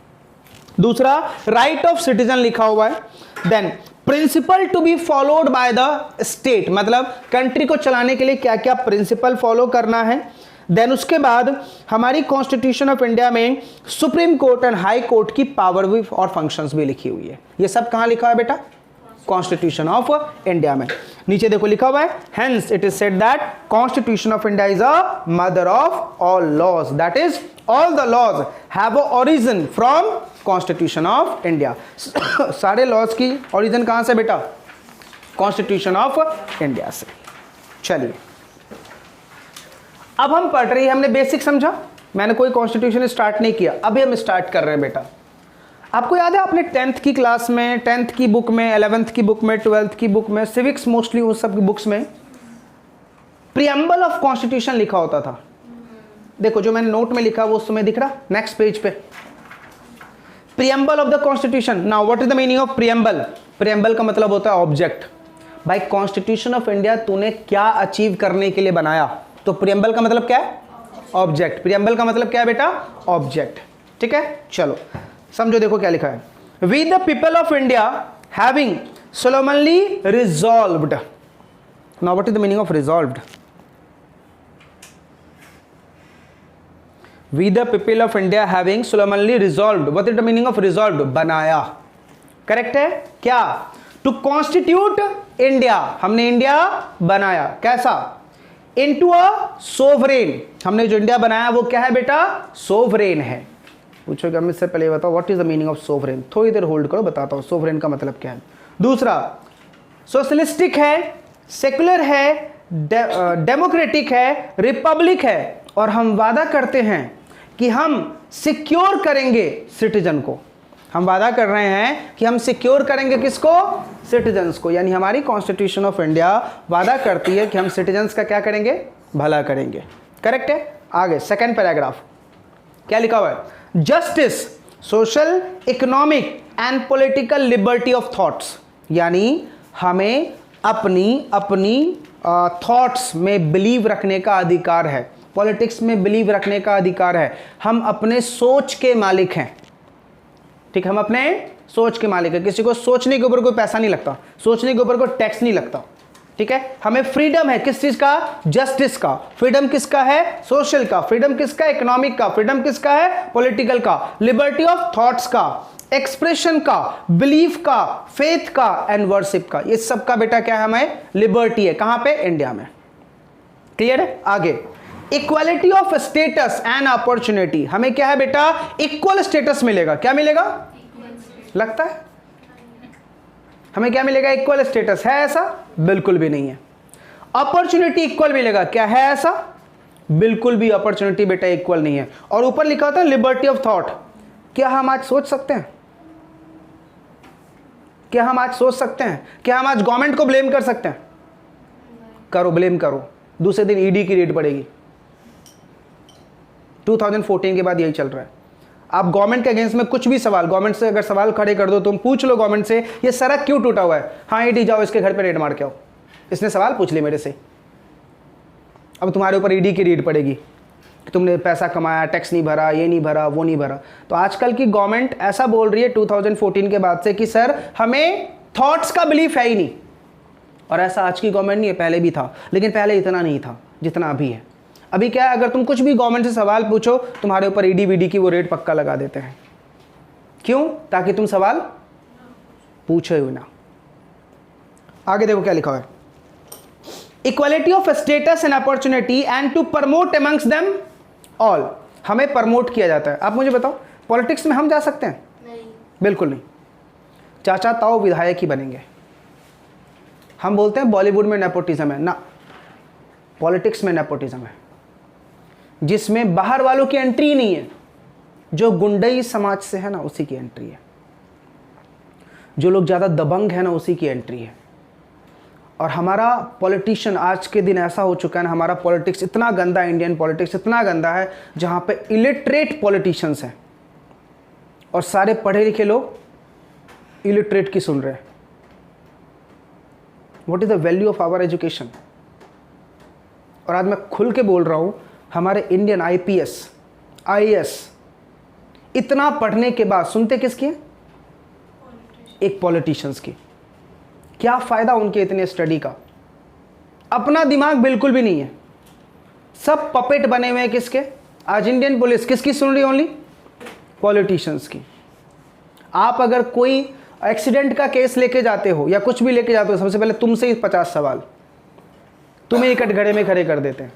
दूसरा राइट ऑफ सिटीजन लिखा हुआ है। Then principle to be followed by the state, मतलब कंट्री को चलाने के लिए क्या क्या प्रिंसिपल फॉलो करना है। देन उसके बाद हमारी कॉन्स्टिट्यूशन ऑफ इंडिया में supreme court and high court की पावर भी और फंक्शंस भी लिखी हुई है। ये सब कहां लिखा है बेटा? कॉन्स्टिट्यूशन ऑफ इंडिया में। नीचे देखो लिखा हुआ है, hence it is said that constitution of India is a mother of all laws, that is all the laws have a origin from constitution of India. सारे लॉज की ओरिजिन कहां से बेटा? कॉन्स्टिट्यूशन ऑफ इंडिया से। चलिए अब हम पढ़ रही है, हमने बेसिक समझा, मैंने कोई कॉन्स्टिट्यूशन स्टार्ट नहीं किया, अभी हम स्टार्ट कर रहे हैं बेटा। आपको याद है आपने 10th की क्लास में, 10th की बुक में, 11th की बुक में, 12th की बुक में, सिविक्स मोस्टली उस सब की बुक्स में प्रियम्बल ऑफ कॉन्स्टिट्यूशन लिखा होता था। देखो जो मैंने नोट में लिखा वो उस समय दिख रहा, नेक्स्ट पेज पे preamble of the constitution. Now what is the meaning of preamble? Preamble का मतलब होता है ऑब्जेक्ट। भाई कॉन्स्टिट्यूशन ऑफ इंडिया तूने क्या अचीव करने के लिए बनाया? तो प्रियम्बल का मतलब क्या है? ऑब्जेक्ट। प्रियम्बल का मतलब क्या है बेटा? ऑब्जेक्ट। ठीक है, चलो समझो, देखो क्या लिखा है, we the people of India having solemnly resolved. Now what is the meaning of resolved? We the people of India having solemnly resolved, what is the meaning of resolved? बनाया। करेक्ट है क्या? टू कॉन्स्टिट्यूट इंडिया, हमने India बनाया। कैसा? Into a sovereign, हमने जो India बनाया वो क्या है बेटा? सोवरेन है। पूछोगे हम इससे पहले बताओ what is the meaning of sovereign, थोड़ी देर होल्ड करो, बताता हूं सोवरेन का मतलब क्या है। दूसरा सोशलिस्टिक है, सेकुलर है, डेमोक्रेटिक है, रिपब्लिक है, और हम वादा करते हैं कि हम सिक्योर करेंगे सिटीजन को। हम वादा कर रहे हैं कि हम सिक्योर करेंगे किसको? सिटीजन्स को। यानी हमारी कॉन्स्टिट्यूशन ऑफ इंडिया वादा करती है कि हम सिटीजन्स का क्या करेंगे? भला करेंगे। करेक्ट है। आगे सेकंड पैराग्राफ क्या लिखा हुआ है? Justice, social, economic and political liberty of thoughts, यानी हमें अपनी थॉट्स में बिलीव रखने का अधिकार है, पॉलिटिक्स में बिलीव रखने का अधिकार है। हम अपने सोच के मालिक हैं। ठीक है, हम अपने सोच के मालिक हैं। किसी को सोचने के ऊपर कोई पैसा नहीं लगता, सोचने के ऊपर कोई टैक्स नहीं लगता। ठीक है, हमें फ्रीडम है किस चीज का? जस्टिस का। फ्रीडम किसका है? सोशल का। फ्रीडम किसका? इकोनॉमिक का। फ्रीडम किसका है? पॉलिटिकल का। लिबर्टी ऑफ थॉट्स का, एक्सप्रेशन का, बिलीफ का, फेथ का एंड वर्शिप का। ये सब का बेटा क्या है? हमें लिबर्टी है। कहां पे? इंडिया में। क्लियर है। आगे equality of status and opportunity, हमें क्या है बेटा? इक्वल स्टेटस मिलेगा। क्या मिलेगा? लगता है हमें क्या मिलेगा? Equal status. है ऐसा? बिल्कुल भी नहीं है। अपॉर्चुनिटी इक्वल मिलेगा। क्या है ऐसा? बिल्कुल भी अपॉर्चुनिटी बेटा इक्वल नहीं है। और ऊपर लिखा होता है लिबर्टी ऑफ थॉट। क्या हम आज सोच सकते हैं? क्या हम आज सोच सकते हैं? क्या हम आज गवर्नमेंट को ब्लेम कर सकते हैं? करो, ब्लेम करो, दूसरे दिन ईडी की रेड पड़ेगी। 2014 के बाद यही चल रहा है। आप गवर्नमेंट के अगेंस्ट में कुछ भी सवाल, गवर्नमेंट से अगर सवाल खड़े कर दो, तुम पूछ लो गवर्नमेंट से ये सड़क क्यों टूटा हुआ है? हाँ ईडी जाओ, इसके घर पे रेड मार के आओ, इसने सवाल पूछ लिया मेरे से। अब तुम्हारे ऊपर ईडी की रेड पड़ेगी कि तुमने पैसा कमाया, टैक्स नहीं भरा, ये नहीं भरा, वो नहीं भरा। तो आजकल की गवर्नमेंट ऐसा बोल रही है 2014 के बाद से कि सर हमें थॉट्स का बिलीफ है ही नहीं। और ऐसा आज की गवर्नमेंट नहीं है, पहले भी था, लेकिन पहले इतना नहीं था जितना अभी है। अभी क्या है, अगर तुम कुछ भी गवर्नमेंट से सवाल पूछो, तुम्हारे ऊपर ईडी वीडी की वो रेट पक्का लगा देते हैं। क्यों? ताकि तुम सवाल पूछो ही ना। आगे देखो क्या लिखा हुआ है, equality of status and opportunity and to promote amongst them all, हमें प्रमोट किया जाता है। आप मुझे बताओ पॉलिटिक्स में हम जा सकते हैं? नहीं। बिल्कुल नहीं। चाचा ताऊ विधायक ही बनेंगे। हम बोलते हैं बॉलीवुड में नेपोटिज्म है ना, पॉलिटिक्स में नेपोटिज्म है, जिसमें बाहर वालों की एंट्री नहीं है। जो गुंडई समाज से है ना उसी की एंट्री है, जो लोग ज़्यादा दबंग है ना उसी की एंट्री है। और हमारा पॉलिटिशियन आज के दिन ऐसा हो चुका है ना, हमारा पॉलिटिक्स इतना गंदा, इंडियन पॉलिटिक्स इतना गंदा है जहाँ पे इलिटरेट पॉलिटिशियंस हैं और सारे पढ़े लिखे लोग इलिटरेट की सुन रहे हैं। What is the value of our education? और आज मैं खुल के बोल रहा हूँ, हमारे इंडियन IPS IAS इतना पढ़ने के बाद सुनते किसकी है? एक पॉलिटिशियंस की। क्या फ़ायदा उनके इतने स्टडी का? अपना दिमाग बिल्कुल भी नहीं है, सब पपेट बने हुए हैं किसके? आज इंडियन पुलिस किसकी सुन रही है? ओनली पॉलिटिशियंस की। आप अगर कोई एक्सीडेंट का केस लेके जाते हो या कुछ भी लेके जाते हो, सबसे पहले तुमसे ही 50 सवाल, तुम्हें ही कटघरे में खड़े कर देते हैं।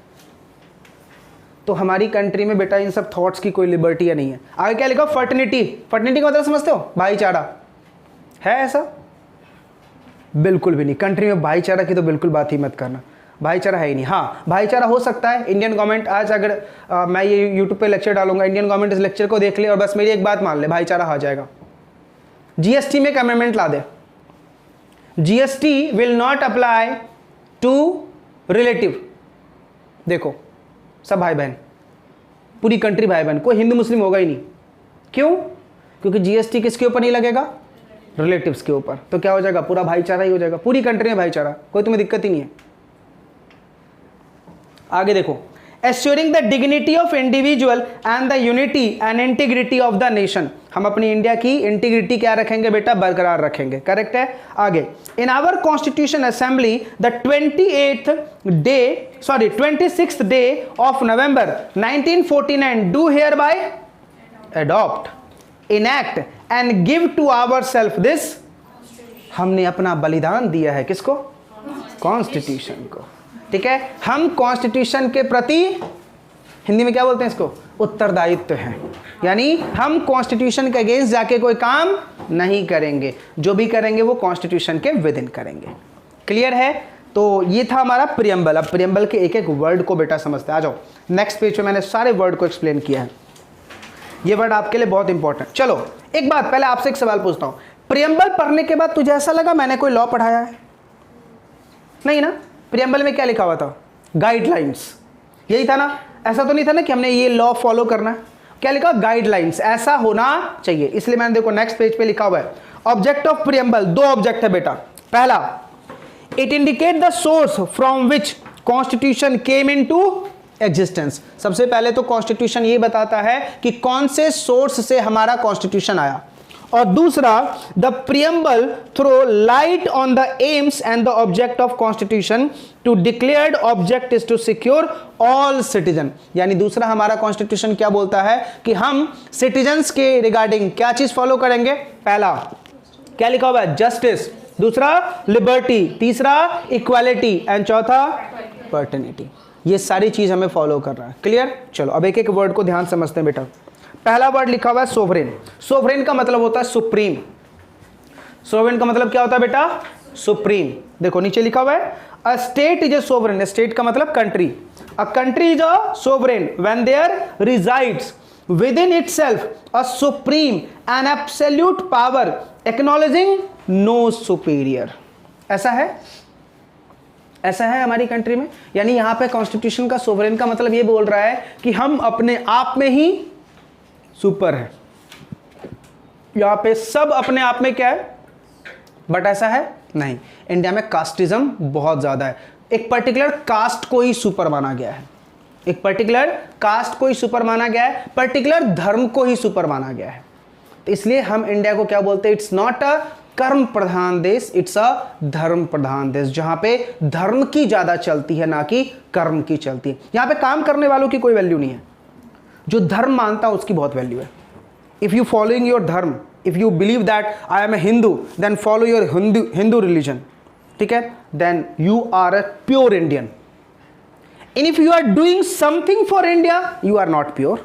तो हमारी कंट्री में बेटा इन सब थॉट्स की कोई लिबर्टी नहीं है। आगे क्या लिखा? फर्टर्निटी। फर्टर्निटी का मतलब समझते हो? भाईचारा। है ऐसा? बिल्कुल भी नहीं। कंट्री में भाईचारा की तो बिल्कुल बात ही मत करना, भाईचारा है ही नहीं। हाँ, भाईचारा हो सकता है। इंडियन गवर्नमेंट आज अगर मैं ये यूट्यूब पे लेक्चर डालूंगा, इंडियन गवर्नमेंट इस लेक्चर को देख ले और बस मेरी एक बात मान ले, भाईचारा आ जाएगा। GST में एक अमेंडमेंट ला दे, GST will not apply to relative. देखो सब भाई बहन, पूरी कंट्री भाई बहन, कोई हिंदू मुस्लिम होगा ही नहीं। क्यों? क्योंकि GST किसके ऊपर नहीं लगेगा? रिलेटिव्स के ऊपर। तो क्या हो जाएगा? पूरा भाईचारा ही हो जाएगा, पूरी कंट्री में भाईचारा, कोई तुम्हें दिक्कत ही नहीं है। आगे देखो, assuring the dignity of individual and the unity and integrity of the nation. हम अपनी इंडिया की इंटीग्रिटी क्या रखेंगे बेटा? बरकरार रखेंगे। करेक्ट है। आगे, in our constitution assembly the 26th day of November 1949 do hereby adopt, enact and give to our self this. हमने अपना बलिदान दिया है किसको? कॉन्स्टिट्यूशन को। ठीक है, हम कॉन्स्टिट्यूशन के प्रति, हिंदी में क्या बोलते हैं इसको? उत्तरदायित्व है। यानी हम कॉन्स्टिट्यूशन के अगेंस्ट जाके कोई काम नहीं करेंगे, जो भी करेंगे वो कॉन्स्टिट्यूशन के विद इन करेंगे। क्लियर है? तो ये था हमारा प्रियम्बल। अब प्रियम्बल के एक एक वर्ड को बेटा समझते हैं। आ जाओ नेक्स्ट पेज पे, मैंने सारे वर्ड को एक्सप्लेन किया है, ये वर्ड आपके लिए बहुत इंपॉर्टेंट। चलो एक बात, पहले आपसे एक सवाल पूछता हूं, प्रियम्बल पढ़ने के बाद तुझे ऐसा लगा मैंने कोई लॉ पढ़ाया है? नहीं ना। प्रियम्बल में क्या लिखा हुआ था? गाइडलाइंस। यही था ना? ऐसा तो नहीं था ना कि हमने ये लॉ फॉलो करना है। क्या लिखा? गाइडलाइंस, ऐसा होना चाहिए। इसलिए मैंने देखो नेक्स्ट पेज पे लिखा हुआ है ऑब्जेक्ट ऑफ प्रियम्बल। दो ऑब्जेक्ट है बेटा। पहला, it indicate the source from which constitution came into existence. सबसे पहले तो कॉन्स्टिट्यूशन ये बताता है कि कौन से सोर्स से हमारा कॉन्स्टिट्यूशन आया। और दूसरा, the preamble throw light on the aims and the object of constitution to declared object is to secure all citizen. यानी दूसरा हमारा कॉन्स्टिट्यूशन क्या बोलता है कि हम सिटीजन्स के रिगार्डिंग क्या चीज फॉलो करेंगे? पहला क्या लिखा हुआ है? जस्टिस। दूसरा लिबर्टी। तीसरा इक्वालिटी एंड चौथा फर्टर्निटी। ये सारी चीज हमें फॉलो करना है। क्लियर? चलो अब एक एक वर्ड को ध्यान समझते हैं बेटा। पहला वर्ड लिखा हुआ है सोवरेन। सोवरेन का मतलब होता है सुप्रीम। सोवरेन का मतलब क्या होता है बेटा? सुप्रीम। देखो नीचे लिखा हुआ है a state is a sovereign. State का मतलब country. A country is a sovereign when there resides within itself a supreme and absolute power acknowledging no superior। ऐसा है? ऐसा है हमारी कंट्री में। यानी यहां पे कॉन्स्टिट्यूशन का सोवरेन का मतलब ये बोल रहा है कि हम अपने आप में ही सुपर है। यहां पे सब अपने आप में क्या है, बट ऐसा है नहीं। इंडिया में कास्टिज्म बहुत ज्यादा है। एक पर्टिकुलर कास्ट को ही सुपर माना गया है, एक पर्टिकुलर कास्ट को ही सुपर माना गया है, पर्टिकुलर धर्म को ही सुपर माना गया है। तो इसलिए हम इंडिया को क्या बोलते हैं? इट्स नॉट अ कर्म प्रधान देश, इट्स अ धर्म प्रधान देश, जहां पे धर्म की ज्यादा चलती है ना कि कर्म की चलती है। यहां पे काम करने वालों की कोई वैल्यू नहीं है, जो धर्म मानता है उसकी बहुत वैल्यू है। If you following your dharma, if you believe that I am a Hindu, then follow your Hindu religion, ठीक है, then you are a pure Indian. And if you are doing something for India, you are not pure।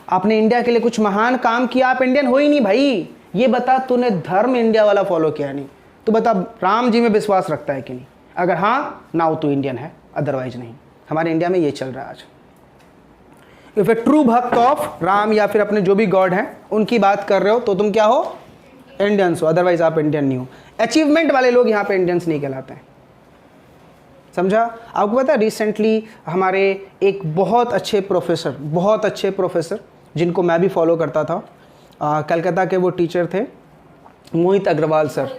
आपने India के लिए कुछ महान काम किया, आप इंडियन हो ही नहीं भाई। ये बता तूने धर्म इंडिया वाला फॉलो किया नहीं, तो बता राम जी में विश्वास रखता है कि नहीं? अगर हाँ ना हो तो इंडियन है, अदरवाइज नहीं। हमारे इंडिया में ये चल रहा है आज। इफ ए ट्रू भक्त ऑफ राम या फिर अपने जो भी गॉड हैं उनकी बात कर रहे हो तो तुम क्या हो? इंडियंस हो, अदरवाइज आप इंडियन नहीं हो। अचीवमेंट वाले लोग यहाँ पे इंडियंस नहीं कहलाते हैं, समझा? आपको पता है रिसेंटली हमारे एक बहुत अच्छे प्रोफेसर जिनको मैं भी फॉलो करता था, कलकत्ता के वो टीचर थे, मोहित अग्रवाल सर,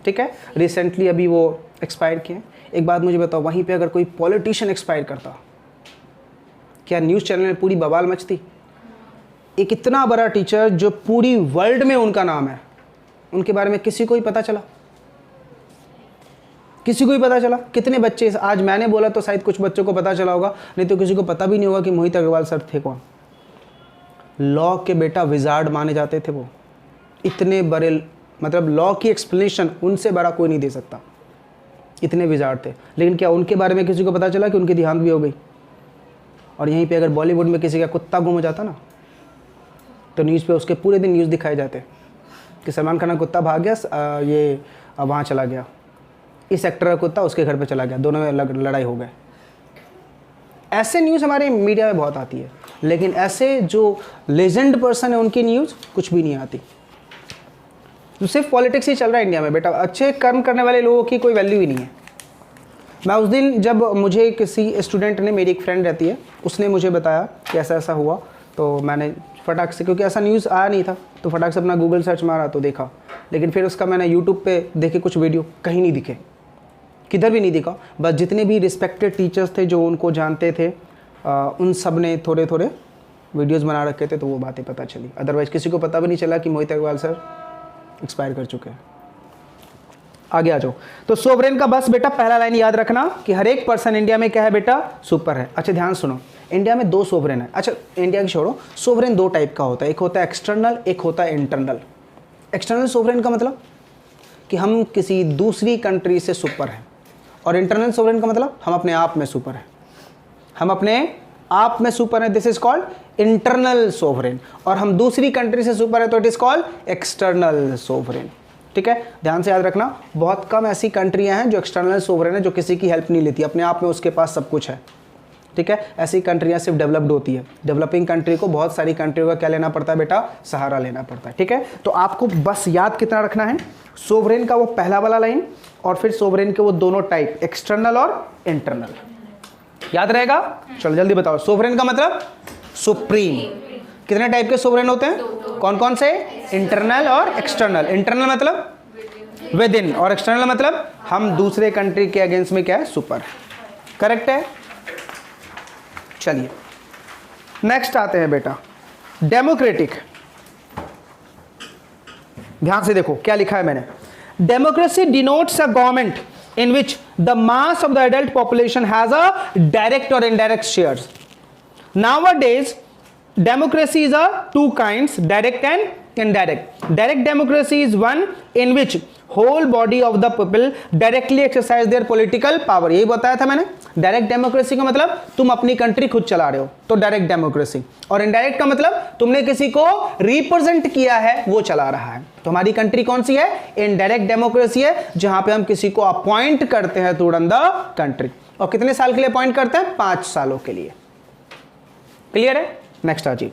ठीक है, रिसेंटली अभी वो एक्सपायर किए। एक बात मुझे बताओ, वहीं पे अगर कोई पॉलिटिशियन एक्सपायर करता, क्या न्यूज़ चैनल में पूरी बवाल मचती? एक इतना बड़ा टीचर जो पूरी वर्ल्ड में उनका नाम है, उनके बारे में किसी को ही पता चला? किसी को ही पता चला? कितने बच्चे, आज मैंने बोला तो शायद कुछ बच्चों को पता चला होगा, नहीं तो किसी को पता भी नहीं होगा कि मोहित अग्रवाल सर थे कौन। लॉ के बेटा विजार्ड माने जाते थे वो, इतने बड़े, मतलब लॉ की एक्सप्लेनेशन उनसे बड़ा कोई नहीं दे सकता, इतने विजार्ड थे। लेकिन क्या उनके बारे में किसी को पता चला कि उनकी देहांत भी हो गई? और यहीं पे अगर बॉलीवुड में किसी का कुत्ता गुम हो जाता ना, तो न्यूज़ पे उसके पूरे दिन न्यूज़ दिखाए जाते कि सलमान खान का कुत्ता भाग गया, ये वहाँ चला गया, इस एक्टर का कुत्ता उसके घर पे चला गया, दोनों में लड़ाई हो गए। ऐसे न्यूज़ हमारे मीडिया में बहुत आती है, लेकिन ऐसे जो लेजेंड पर्सन है उनकी न्यूज़ कुछ भी नहीं आती। तो सिर्फ पॉलिटिक्स ही चल रहा है इंडिया में बेटा, अच्छे कर्म करने वाले लोगों की कोई वैल्यू ही नहीं है। मैं उस दिन जब मुझे किसी स्टूडेंट ने, मेरी एक फ्रेंड रहती है, उसने मुझे बताया कि ऐसा ऐसा हुआ, तो मैंने फटाक से, क्योंकि ऐसा न्यूज़ आया नहीं था, तो फटाक से अपना गूगल सर्च मारा तो देखा। लेकिन फिर उसका मैंने यूट्यूब पे देखे कुछ वीडियो, कहीं नहीं दिखे, किधर भी नहीं दिखा। बस जितने भी रिस्पेक्टेड टीचर्स थे जो उनको जानते थे, उन सब ने थोड़े थोड़े वीडियोस बना रखे थे, तो वो बातें पता चली। अदरवाइज़ किसी को पता भी नहीं चला कि मोहित अग्रवाल सर एक्सपायर कर चुके हैं। आगे आ जाओ। तो सोवरेन का बस बेटा पहला लाइन याद रखना कि हर एक पर्सन इंडिया में क्या है बेटा, सुपर है। अच्छा ध्यान सुनो, इंडिया में 2 सोवरेन है। अच्छा इंडिया की छोड़ो, सोवरेन 2 टाइप का होता है, एक होता है एक्सटर्नल, एक होता है इंटरनल। एक्सटर्नल सोवरेन का मतलब कि हम किसी दूसरी कंट्री से सुपर हैं, और इंटरनल सोवरेन का मतलब हम अपने आप में सुपर हैं, हम अपने आप में सुपर है, this is called internal sovereign. और हम दूसरी कंट्री से सुपर है तो it is called external sovereign. ठीक है, ध्यान से याद रखना, बहुत कम ऐसी कंट्रियां हैं जो एक्सटर्नल सोवरेन है, जो किसी की हेल्प नहीं लेती, अपने आप में उसके पास सब कुछ है। ठीक है, ऐसी कंट्रियां सिर्फ डेवलप्ड होती है। डेवलपिंग कंट्री को बहुत सारी कंट्रियों का क्या लेना पड़ता है बेटा, सहारा लेना पड़ता है। ठीक है, तो आपको बस याद कितना रखना है, सोवरेन का वो पहला वाला लाइन, और फिर सोवरेन के वो दोनों टाइप, एक्सटर्नल और इंटरनल, याद रहेगा। चलो जल्दी बताओ, सोवरेन का मतलब सुप्रीम। कितने टाइप के सोवरेन होते हैं, कौन कौन से, इंटरनल और एक्सटर्नल। इंटरनल मतलब विद इन, और एक्सटर्नल मतलब हम दूसरे कंट्री के अगेंस्ट में क्या है, सुपर। करेक्ट है। चलिए नेक्स्ट आते हैं बेटा, डेमोक्रेटिक। ध्यान से देखो क्या लिखा है मैंने, democracy denotes a government in which the mass of the adult population has a direct or indirect shares. Nowadays, democracy is a 2 kinds, direct and indirect. Direct democracy is one in which whole body of the people directly exercise their political power. यही बताया था मैंने। Direct democracy का मतलब तुम अपनी country खुद चला रहे हो, तो डायरेक्ट डेमोक्रेसी। और इनडायरेक्ट का मतलब तुमने किसी को रिप्रेजेंट किया है, वो चला रहा है। तो हमारी कंट्री कौन सी है, इनडायरेक्ट डेमोक्रेसी है, जहां पे हम किसी को अपॉइंट करते हैं टू रन द कंट्री। और कितने साल के लिए अपॉइंट करते हैं, 5 सालों के लिए। क्लियर है। नेक्स्ट आ जी,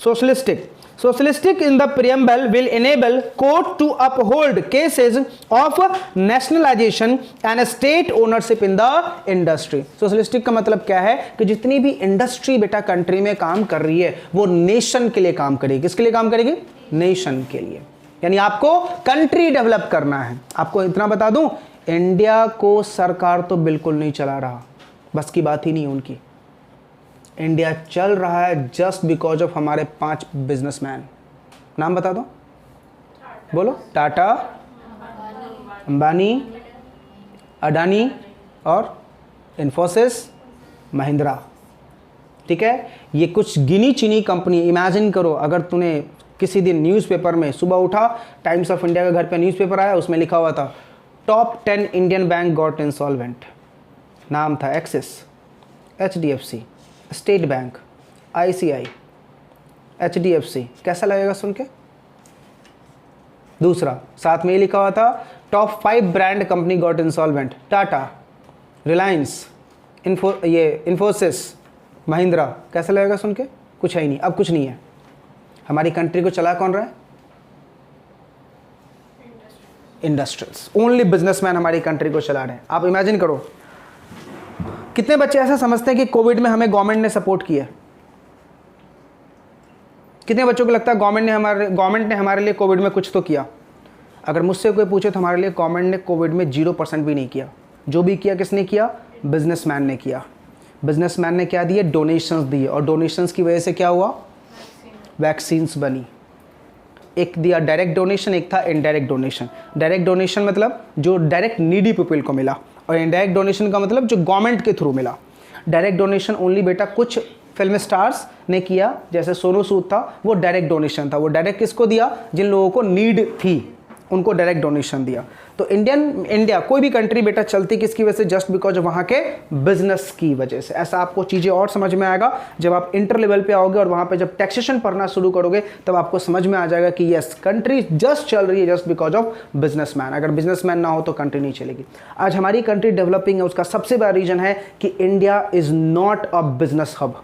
socialistic. Socialistic in the preamble will enable court to uphold cases of nationalization and state ownership in the industry. Socialistic का मतलब क्या है कि जितनी भी इंडस्ट्री बेटा कंट्री में काम कर रही है वो नेशन के लिए काम करेगी। किसके लिए काम करेगी, नेशन के लिए। यानी आपको कंट्री डेवलप करना है। आपको इतना बता दूं, इंडिया को सरकार तो बिल्कुल नहीं चला रहा, बस की बात ही नहीं उनकी। इंडिया चल रहा है जस्ट बिकॉज ऑफ हमारे 5 बिजनेसमैन। नाम बता दो, बोलो। टाटा, अंबानी, अडानी और इन्फोसिस, महिंद्रा। ठीक है, ये कुछ गिनी चुनी कंपनी। इमेजिन करो अगर तूने किसी दिन न्यूज़पेपर में सुबह उठा, टाइम्स ऑफ इंडिया का घर पे न्यूज़पेपर आया, उसमें लिखा हुआ था top 10 Indian bank got insolvent. नाम था axis, HDFC, state bank, ICI, HDFC। कैसा लगेगा सुन के। दूसरा साथ में ये लिखा हुआ था top 5 brand company got insolvent, Tata, Reliance, Infosys, Mahindra. कैसा लगेगा सुन के, कुछ है ही नहीं। अब कुछ नहीं है। हमारी कंट्री को चला कौन रहा है, इंडस्ट्रियल्स। ओनली बिजनेसमैन हमारी कंट्री को चला रहे हैं। आप इमेजिन करो, कितने बच्चे ऐसा समझते हैं कि कोविड में हमें गवर्नमेंट ने सपोर्ट किया। कितने बच्चों को लगता है गवर्नमेंट ने हमारे लिए कोविड में कुछ तो किया। अगर मुझसे कोई पूछे तो हमारे लिए गवर्नमेंट ने कोविड में 0% भी नहीं किया। जो भी किया किसने किया? बिजनेसमैन ने किया। बिजनेसमैन ने क्या दिए? डोनेशंस दिए, और डोनेशंस की वजह से क्या हुआ? वैक्सीन्स बनी। एक दिया डायरेक्ट डोनेशन, एक था इनडायरेक्ट डोनेशन। डायरेक्ट डोनेशन मतलब जो डायरेक्ट नीडी पीपल को मिला, और इनडायरेक्ट डोनेशन का मतलब जो गवर्नमेंट के थ्रू मिला। डायरेक्ट डोनेशन ओनली बेटा कुछ फिल्म स्टार्स ने किया, जैसे सोनू सूद था, वो डायरेक्ट डोनेशन था। वो डायरेक्ट किसको दिया? जिन लोगों को नीड थी उनको डायरेक्ट डोनेशन दिया। तो इंडिया कोई भी कंट्री बेटा चलती किसकी वजह से? जस्ट बिकॉज वहाँ के बिजनेस की वजह से। ऐसा आपको चीज़ें और समझ में आएगा जब आप इंटर लेवल पे आओगे, और वहाँ पे जब टैक्सेशन पढ़ना शुरू करोगे तब आपको समझ में आ जाएगा कि यस, कंट्री जस्ट चल रही है जस्ट बिकॉज ऑफ बिजनेसमैन। अगर बिजनेसमैन ना हो तो कंट्री नहीं चलेगी। आज हमारी कंट्री डेवलपिंग है, उसका सबसे बड़ा रीजन है कि India is not a business hub.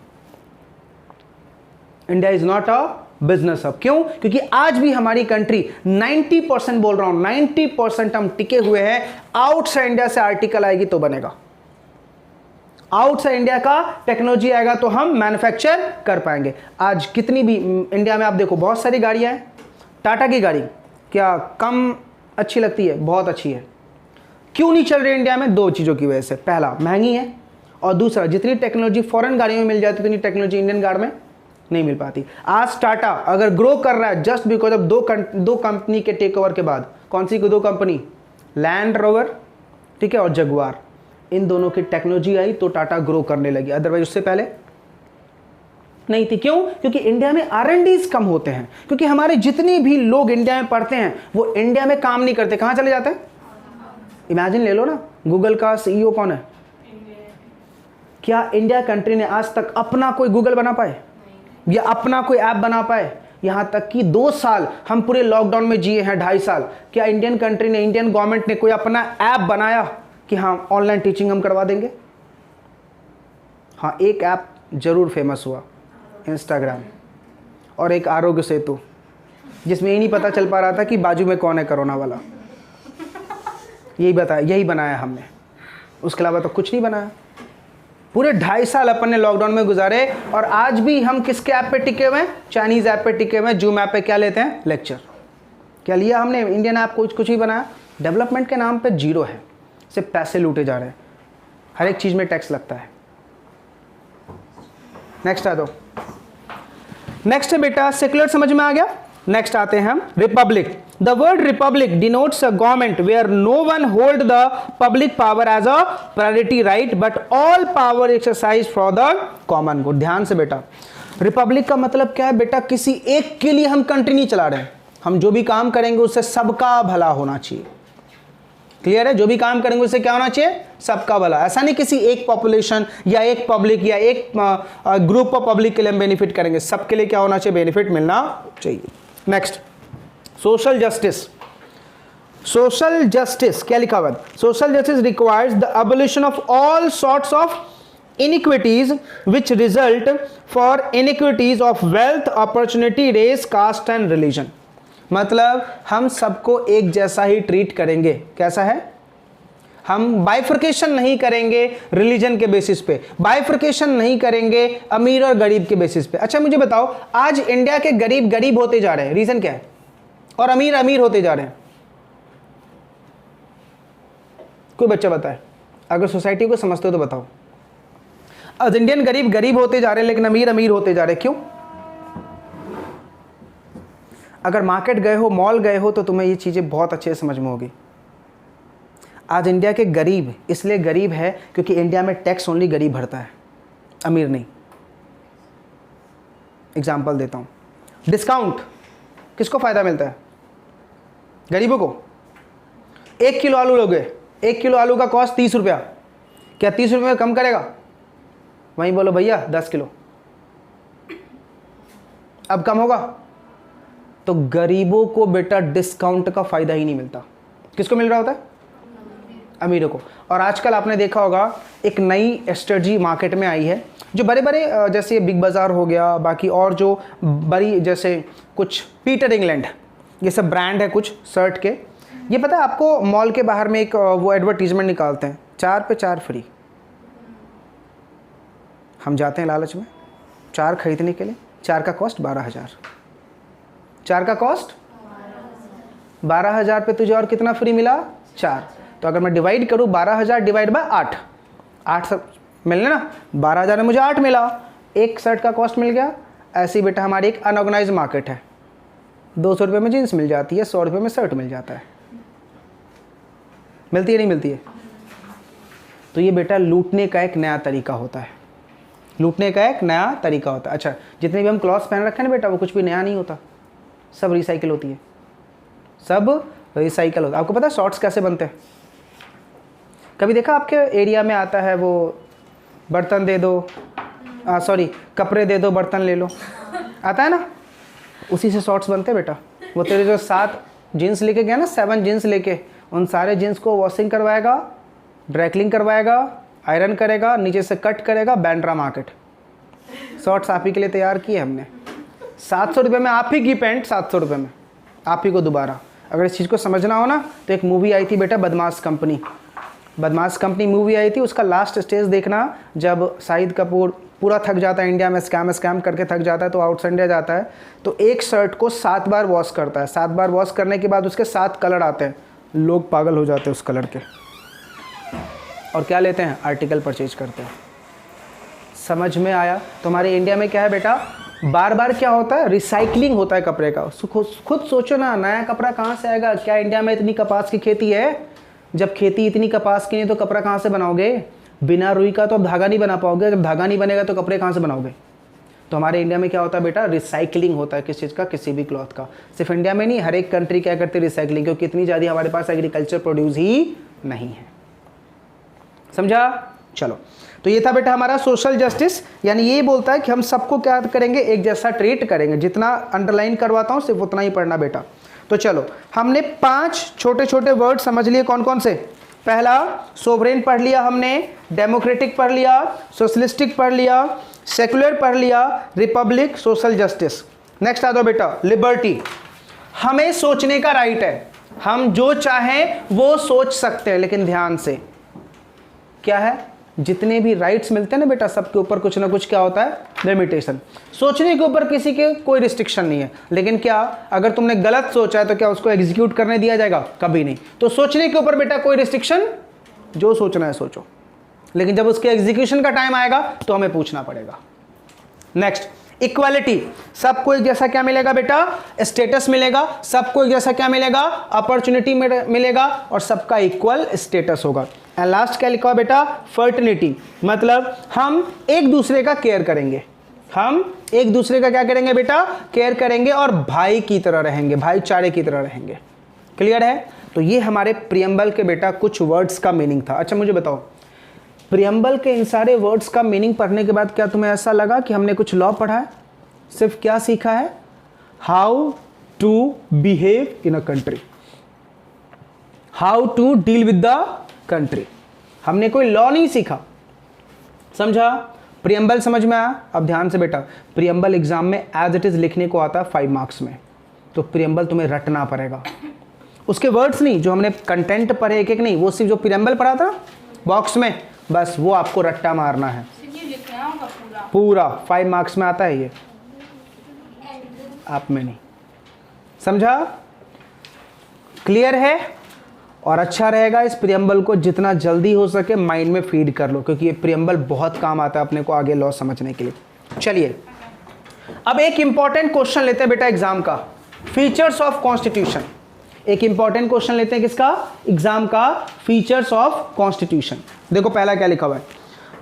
India is not a business hub. क्यों? क्योंकि आज भी हमारी कंट्री 90% बोल रहा हूं, 90% हम टिके हुए हैं। आउटसाइड इंडिया से आर्टिकल आएगी तो बनेगा, आउटसाइड इंडिया का टेक्नोलॉजी आएगा तो हम मैन्युफैक्चर कर पाएंगे। आज कितनी भी इंडिया में आप देखो बहुत सारी गाड़ियां हैं। टाटा की गाड़ी क्या कम अच्छी लगती है? बहुत अच्छी है। क्यों नहीं चल रही इंडिया में? दो चीज़ों की वजह से। पहला, महंगी है, और दूसरा, जितनी टेक्नोलॉजी फॉरेन गाड़ियों में मिल जाती है उतनी टेक्नोलॉजी इंडियन कार में नहीं मिल पाती। आज टाटा अगर ग्रो कर रहा है जस्ट बिकॉज ऑफ दो कंपनी के टेक ओवर के बाद। कौन सी दो कंपनी? लैंड रोवर, ठीक है, और जगुआर। इन दोनों की टेक्नोलॉजी आई तो टाटा ग्रो करने लगी, अदरवाइज उससे पहले नहीं थी। क्यों? क्योंकि इंडिया में R&Ds कम होते हैं। क्योंकि हमारे जितने भी लोग इंडिया में पढ़ते हैं वो इंडिया में काम नहीं करते, कहां चले जाते हैं? इमेजिन ले लो ना, गूगल का CEO कौन है? क्या इंडिया कंट्री ने आज तक अपना कोई गूगल बना पाए या अपना कोई ऐप बना पाए? यहां तक कि 2 साल हम पूरे लॉकडाउन में जिए हैं, 2.5 साल। क्या इंडियन कंट्री ने, इंडियन गवर्नमेंट ने कोई अपना ऐप बनाया कि हाँ ऑनलाइन टीचिंग हम करवा देंगे? हाँ, एक ऐप जरूर फेमस हुआ, इंस्टाग्राम, और एक आरोग्य सेतु, जिसमें ये नहीं पता चल पा रहा था कि बाजू में कौन है कोरोना वाला। यही बनाया हमने, उसके अलावा तो कुछ नहीं बनाया। पूरे 2.5 साल अपन ने लॉकडाउन में गुजारे, और आज भी हम किसके ऐप पे टिके हुए हैं? चाइनीज ऐप पे टिके हुए हैं। जूम ऐप पे क्या लेते हैं? लेक्चर। क्या लिया हमने? इंडियन ऐप कुछ ही बनाया। डेवलपमेंट के नाम पे जीरो है, सिर्फ पैसे लूटे जा रहे हैं। हर एक चीज में टैक्स लगता है। नेक्स्ट आ दो। नेक्स्ट है बेटा सेक्युलर, समझ में आ गया। नेक्स्ट आते हैं हम republic. The word republic denotes a government where no one hold the public power as a priority right but all power exercise for the common good. ध्यान से बेटा, रिपब्लिक का मतलब क्या है बेटा? किसी एक के लिए हम कंट्री नहीं चला रहे हैं। हम जो भी काम करेंगे उससे सबका भला होना चाहिए। क्लियर है? जो भी काम करेंगे उससे क्या होना चाहिए? सबका भला। ऐसा नहीं किसी एक पॉपुलेशन या एक पब्लिक या एक ग्रुप ऑफ पब्लिक के लिए हम बेनिफिट करेंगे। सबके लिए क्या होना चाहिए? बेनिफिट मिलना चाहिए। Next, social justice. Social justice क्या लिखा हुआ है? Social justice requires the abolition of all sorts of inequities which result for inequities of wealth, opportunity, race, caste and religion। मतलब हम सबको एक जैसा ही ट्रीट करेंगे। कैसा है? हम बाइफर्केशन नहीं करेंगे रिलीजन के बेसिस पे, बाइफर्केशन नहीं करेंगे अमीर और गरीब के बेसिस पे। अच्छा मुझे बताओ, आज इंडिया के गरीब गरीब होते जा रहे हैं, रीजन क्या है? और अमीर अमीर होते जा रहे हैं। कोई बच्चा बताए, अगर सोसाइटी को समझते हो तो बताओ। आज इंडियन गरीब गरीब होते जा रहे हैं लेकिन अमीर अमीर होते जा रहे हैं, क्यों? अगर मार्केट गए हो, मॉल गए हो, तो तुम्हें ये चीजें बहुत अच्छे से समझ में होगी। आज इंडिया के गरीब इसलिए गरीब है क्योंकि इंडिया में टैक्स ओनली गरीब भरता है, अमीर नहीं। एग्जाम्पल देता हूं, डिस्काउंट किसको फायदा मिलता है? गरीबों को। 1 किलो आलू लोगे, 1 किलो आलू का कॉस्ट 30 रुपया, क्या 30 रुपये में कम करेगा? वहीं बोलो भैया 10 किलो, अब कम होगा? तो गरीबों को बेटा डिस्काउंट का फायदा ही नहीं मिलता। किसको मिल रहा होता है? अमीरों को। और आजकल आपने देखा होगा एक नई स्ट्रेटजी मार्केट में आई है, जो बड़े बड़े जैसे बिग बाज़ार हो गया, बाकी और जो बड़ी जैसे कुछ पीटर इंग्लैंड, ये सब ब्रांड है कुछ शर्ट के। ये पता है आपको, मॉल के बाहर में एक वो एडवर्टीजमेंट निकालते हैं, 4 पे 4 फ्री। हम जाते हैं लालच में 4 खरीदने के लिए। 4 का कॉस्ट 12,000, 4 का कॉस्ट 12,000 पे तुझे और कितना फ्री मिला? 4। तो अगर मैं डिवाइड करूँ 12,000 डिवाइड बाय 8, 8 मिलने ना, 12,000 में मुझे 8 मिला, एक शर्ट का कॉस्ट मिल गया। ऐसे ही बेटा हमारी एक अनऑर्गेनाइज मार्केट है, 200 रुपये में जीन्स मिल जाती है, 100 रुपये में शर्ट मिल जाता है, मिलती है नहीं मिलती है। तो ये बेटा लूटने का एक नया तरीका होता है, लूटने का एक नया तरीका होता है। अच्छा, जितने भी हम क्लॉथ्स पहन रखे हैं ना बेटा, वो कुछ भी नया नहीं होता, सब रिसाइकिल होती है, सब रिसाइकिल होता है। आपको पता है शॉर्ट्स कैसे बनते हैं? कभी देखा आपके एरिया में आता है वो बर्तन दे दो, सॉरी कपड़े दे दो बर्तन ले लो, आता है ना, उसी से शॉर्ट्स बनते हैं बेटा। वो तेरे जो 7 जीन्स लेके गया ना, 7 जीन्स लेके, उन सारे जीन्स को वॉशिंग करवाएगा, ड्राइक्लिंग करवाएगा, आयरन करेगा, नीचे से कट करेगा, बैंड्रा मार्केट, शॉर्ट्स आप ही के लिए तैयार किए हमने। 700 रुपये में आप ही की पैंट, 700 रुपये में आप ही को दोबारा। अगर इस चीज़ को समझना हो ना तो एक मूवी आई थी बेटा बदमाश कंपनी, बदमाश कंपनी मूवी आई थी। उसका लास्ट स्टेज देखना, जब शाहिद कपूर पूरा थक जाता है इंडिया में, स्कैम करके थक जाता है, तो आउट इंडिया जाता है, तो एक शर्ट को 7 बार वॉश करता है। 7 बार वॉश करने के बाद उसके 7 कलर आते हैं, लोग पागल हो जाते हैं उस कलर के, और क्या लेते हैं, आर्टिकल परचेज करते हैं। समझ में आया? तो हमारे इंडिया में क्या है बेटा, बार बार क्या होता है, रिसाइकलिंग होता है कपड़े का। खुद सोचो ना, नया कपड़ा कहाँ से आएगा? क्या इंडिया में इतनी कपास की खेती है? जब खेती इतनी कपास की नहीं तो कपड़ा कहाँ से बनाओगे? बिना रुई का तो अब धागा नहीं बना पाओगे, जब धागा नहीं बनेगा तो कपड़े कहाँ से बनाओगे? तो हमारे इंडिया में क्या होता है बेटा, रिसाइकलिंग होता है किस चीज़ का, किसी भी क्लॉथ का। सिर्फ इंडिया में नहीं, हर एक कंट्री क्या करती है, रिसाइकलिंग, क्योंकि इतनी ज़्यादा हमारे पास एग्रीकल्चर प्रोड्यूस ही नहीं है। समझा? चलो, तो ये था बेटा हमारा सोशल जस्टिस, यानी ये बोलता है कि हम सबको क्या करेंगे, एक जैसा ट्रीट करेंगे। जितना अंडरलाइन करवाता हूँ सिर्फ उतना ही पढ़ना बेटा। तो चलो, हमने 5 छोटे छोटे वर्ड समझ लिए, कौन कौन से? पहला सोवरेन पढ़ लिया हमने, डेमोक्रेटिक पढ़ लिया, सोशलिस्टिक पढ़ लिया, सेकुलर पढ़ लिया, रिपब्लिक, सोशल जस्टिस। नेक्स्ट आ जाओ बेटा, लिबर्टी, हमें सोचने का राइट है, हम जो चाहें वो सोच सकते हैं, लेकिन ध्यान से क्या है, जितने भी राइट्स मिलते हैं ना बेटा, सबके ऊपर कुछ ना कुछ क्या होता है, लिमिटेशन। सोचने के ऊपर किसी के कोई रिस्ट्रिक्शन नहीं है, लेकिन क्या अगर तुमने गलत सोचा है तो क्या उसको एग्जीक्यूट करने दिया जाएगा? कभी नहीं। तो सोचने के ऊपर बेटा कोई रिस्ट्रिक्शन, जो सोचना है सोचो, लेकिन जब उसके एग्जीक्यूशन का टाइम आएगा तो हमें पूछना पड़ेगा। नेक्स्ट, इक्वालिटी, सबको एक जैसा क्या मिलेगा बेटा, स्टेटस मिलेगा, सबको एक जैसा क्या मिलेगा, अपॉर्चुनिटी मिलेगा, और सबका इक्वल स्टेटस होगा। एंड लास्ट क्या लिखा हुआ बेटा, फर्टिलिटी, मतलब हम एक दूसरे का केयर करेंगे, हम एक दूसरे का क्या करेंगे बेटा, केयर करेंगे, और भाई की तरह रहेंगे, भाईचारे की तरह रहेंगे। क्लियर है? तो ये हमारे प्रियम्बल के बेटा कुछ वर्ड्स का मीनिंग था। अच्छा मुझे बताओ, प्रियम्बल के इन सारे वर्ड्स का मीनिंग पढ़ने के बाद क्या तुम्हें ऐसा लगा कि हमने कुछ लॉ पढ़ा है? सिर्फ क्या सीखा है, how to behave in a country, how to deal with the country. हमने कोई लॉ नहीं सीखा। समझा? प्रियम्बल समझ में आया? अब ध्यान से बेटा, प्रियम्बल एग्जाम में एज इट इज लिखने को आता है 5 मार्क्स में, तो प्रियम्बल तुम्हें रटना पड़ेगा। उसके वर्ड्स नहीं, जो हमने कंटेंट पढ़े एक एक नहीं, वो सिर्फ जो प्रियम्बल पढ़ा था बॉक्स में, बस वो आपको रट्टा मारना है। पूरा 5 मार्क्स में आता है ये, आप में नहीं। समझा? क्लियर है? और अच्छा रहेगा इस प्रियम्बल को जितना जल्दी हो सके माइंड में फीड कर लो, क्योंकि ये प्रियम्बल बहुत काम आता है अपने को आगे लॉ समझने के लिए। चलिए, अब एक इंपॉर्टेंट क्वेश्चन लेते हैं बेटा एग्जाम का, फीचर्स ऑफ कॉन्स्टिट्यूशन। एक इंपॉर्टेंट क्वेश्चन लेते हैं किसका, एग्जाम का, फीचर्स ऑफ कॉन्स्टिट्यूशन। देखो पहला क्या लिखा हुआ है,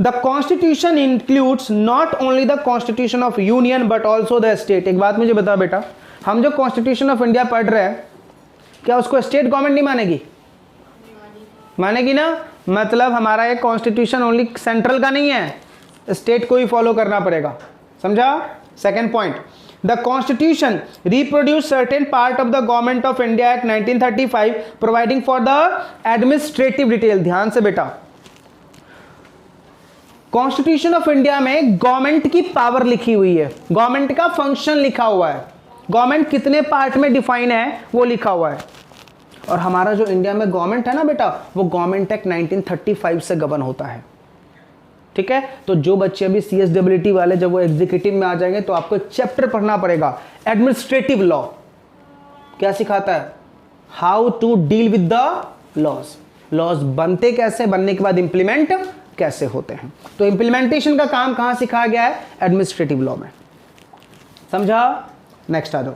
the constitution includes not only the constitution of union but also the state. एक बात मुझे बताओ बेटा, हम जो कॉन्स्टिट्यूशन ऑफ इंडिया पढ़ रहे हैं, क्या उसको स्टेट गवर्नमेंट नहीं मानेगी? मानेगी ना। मतलब हमारा ये कॉन्स्टिट्यूशन ओनली सेंट्रल का नहीं है, स्टेट को ही फॉलो करना पड़ेगा। समझा? Second point, the constitution reproduce certain part of the government of India act 1935 providing for the administrative detail. ध्यान से बेटा, कॉन्स्टिट्यूशन ऑफ इंडिया में गवर्नमेंट की पावर लिखी हुई है, गवर्नमेंट का फंक्शन लिखा हुआ है, गवर्नमेंट कितने पार्ट में डिफाइन है वो लिखा हुआ है। और हमारा जो इंडिया में गवर्नमेंट है ना बेटा, वो गवर्नमेंट एक्ट 1935 से गवर्न होता है। ठीक है? तो जो बच्चे अभी CSWT वाले जब वो एग्जीक्यूटिव में आ जाएंगे तो आपको एक चैप्टर पढ़ना पड़ेगा, एडमिनिस्ट्रेटिव लॉ। क्या सिखाता है? How to deal with the laws. Laws बनते कैसे, बनने के बाद इंप्लीमेंट कैसे होते हैं। तो इंप्लीमेंटेशन का काम कहां सिखाया गया है, एडमिनिस्ट्रेटिव लॉ में, समझा। नेक्स्ट आ जाओ,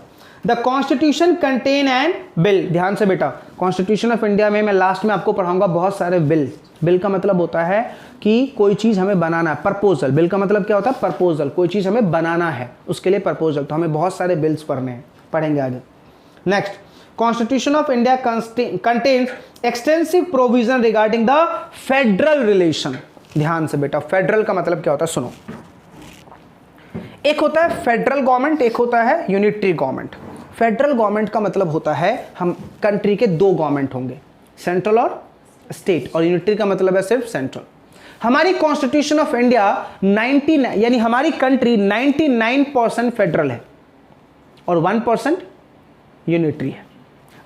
the constitution contain and bill. ध्यान से बेटा, कॉन्स्टिट्यूशन ऑफ इंडिया में मैं लास्ट में आपको पढ़ाऊंगा बहुत सारे बिल। बिल का मतलब होता है कि कोई चीज हमें बनाना है, प्रपोजल। बिल का मतलब क्या होता है, प्रपोजल, कोई चीज हमें बनाना है, उसके लिए प्रपोजल। तो हमें बहुत सारे बिल्स पढ़ने हैं, पढ़ेंगे आगे। Next, constitution of India contains extensive provision regarding the federal relation. ध्यान से बेटा, फेडरल का मतलब क्या होता है, सुनो। एक होता है फेडरल गवर्नमेंट, एक होता है यूनिटरी गवर्नमेंट। फेडरल गवर्नमेंट का मतलब होता है हम कंट्री के दो गवर्नमेंट होंगे, सेंट्रल और स्टेट, और यूनिटरी का मतलब है सिर्फ सेंट्रल। हमारी कॉन्स्टिट्यूशन ऑफ इंडिया 99 यानी हमारी कंट्री 99% फेडरल है और 1% यूनिटरी है।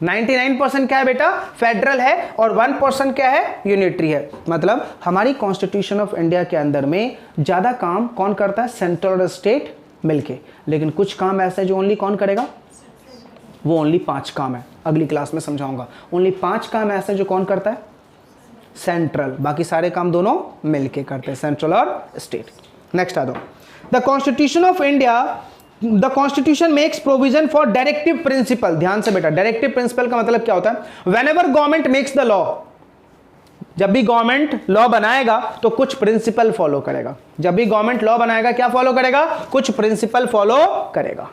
99% क्या है बेटा, फेडरल है, और 1% क्या है, यूनिटरी है। मतलब हमारी कॉन्स्टिट्यूशन ऑफ इंडिया के अंदर में ज्यादा काम कौन करता है, सेंट्रल और स्टेट मिलके। लेकिन कुछ काम ऐसे जो ओनली कौन करेगा, वो ओनली 5 काम है, अगली क्लास में समझाऊंगा। ओनली 5 काम ऐसे जो कौन करता है, सेंट्रल, बाकी सारे काम दोनों मिलके करते हैं, सेंट्रल और स्टेट। नेक्स्ट आ दो, the constitution of India, the constitution makes provision for directive principle. ध्यान से बेटा, डायरेक्टिव प्रिंसिपल का मतलब क्या होता है, when ever government makes the law, जब भी गवर्नमेंट लॉ बनाएगा तो कुछ प्रिंसिपल फॉलो करेगा। जब भी गवर्नमेंट लॉ बनाएगा क्या फॉलो करेगा, कुछ प्रिंसिपल फॉलो करेगा।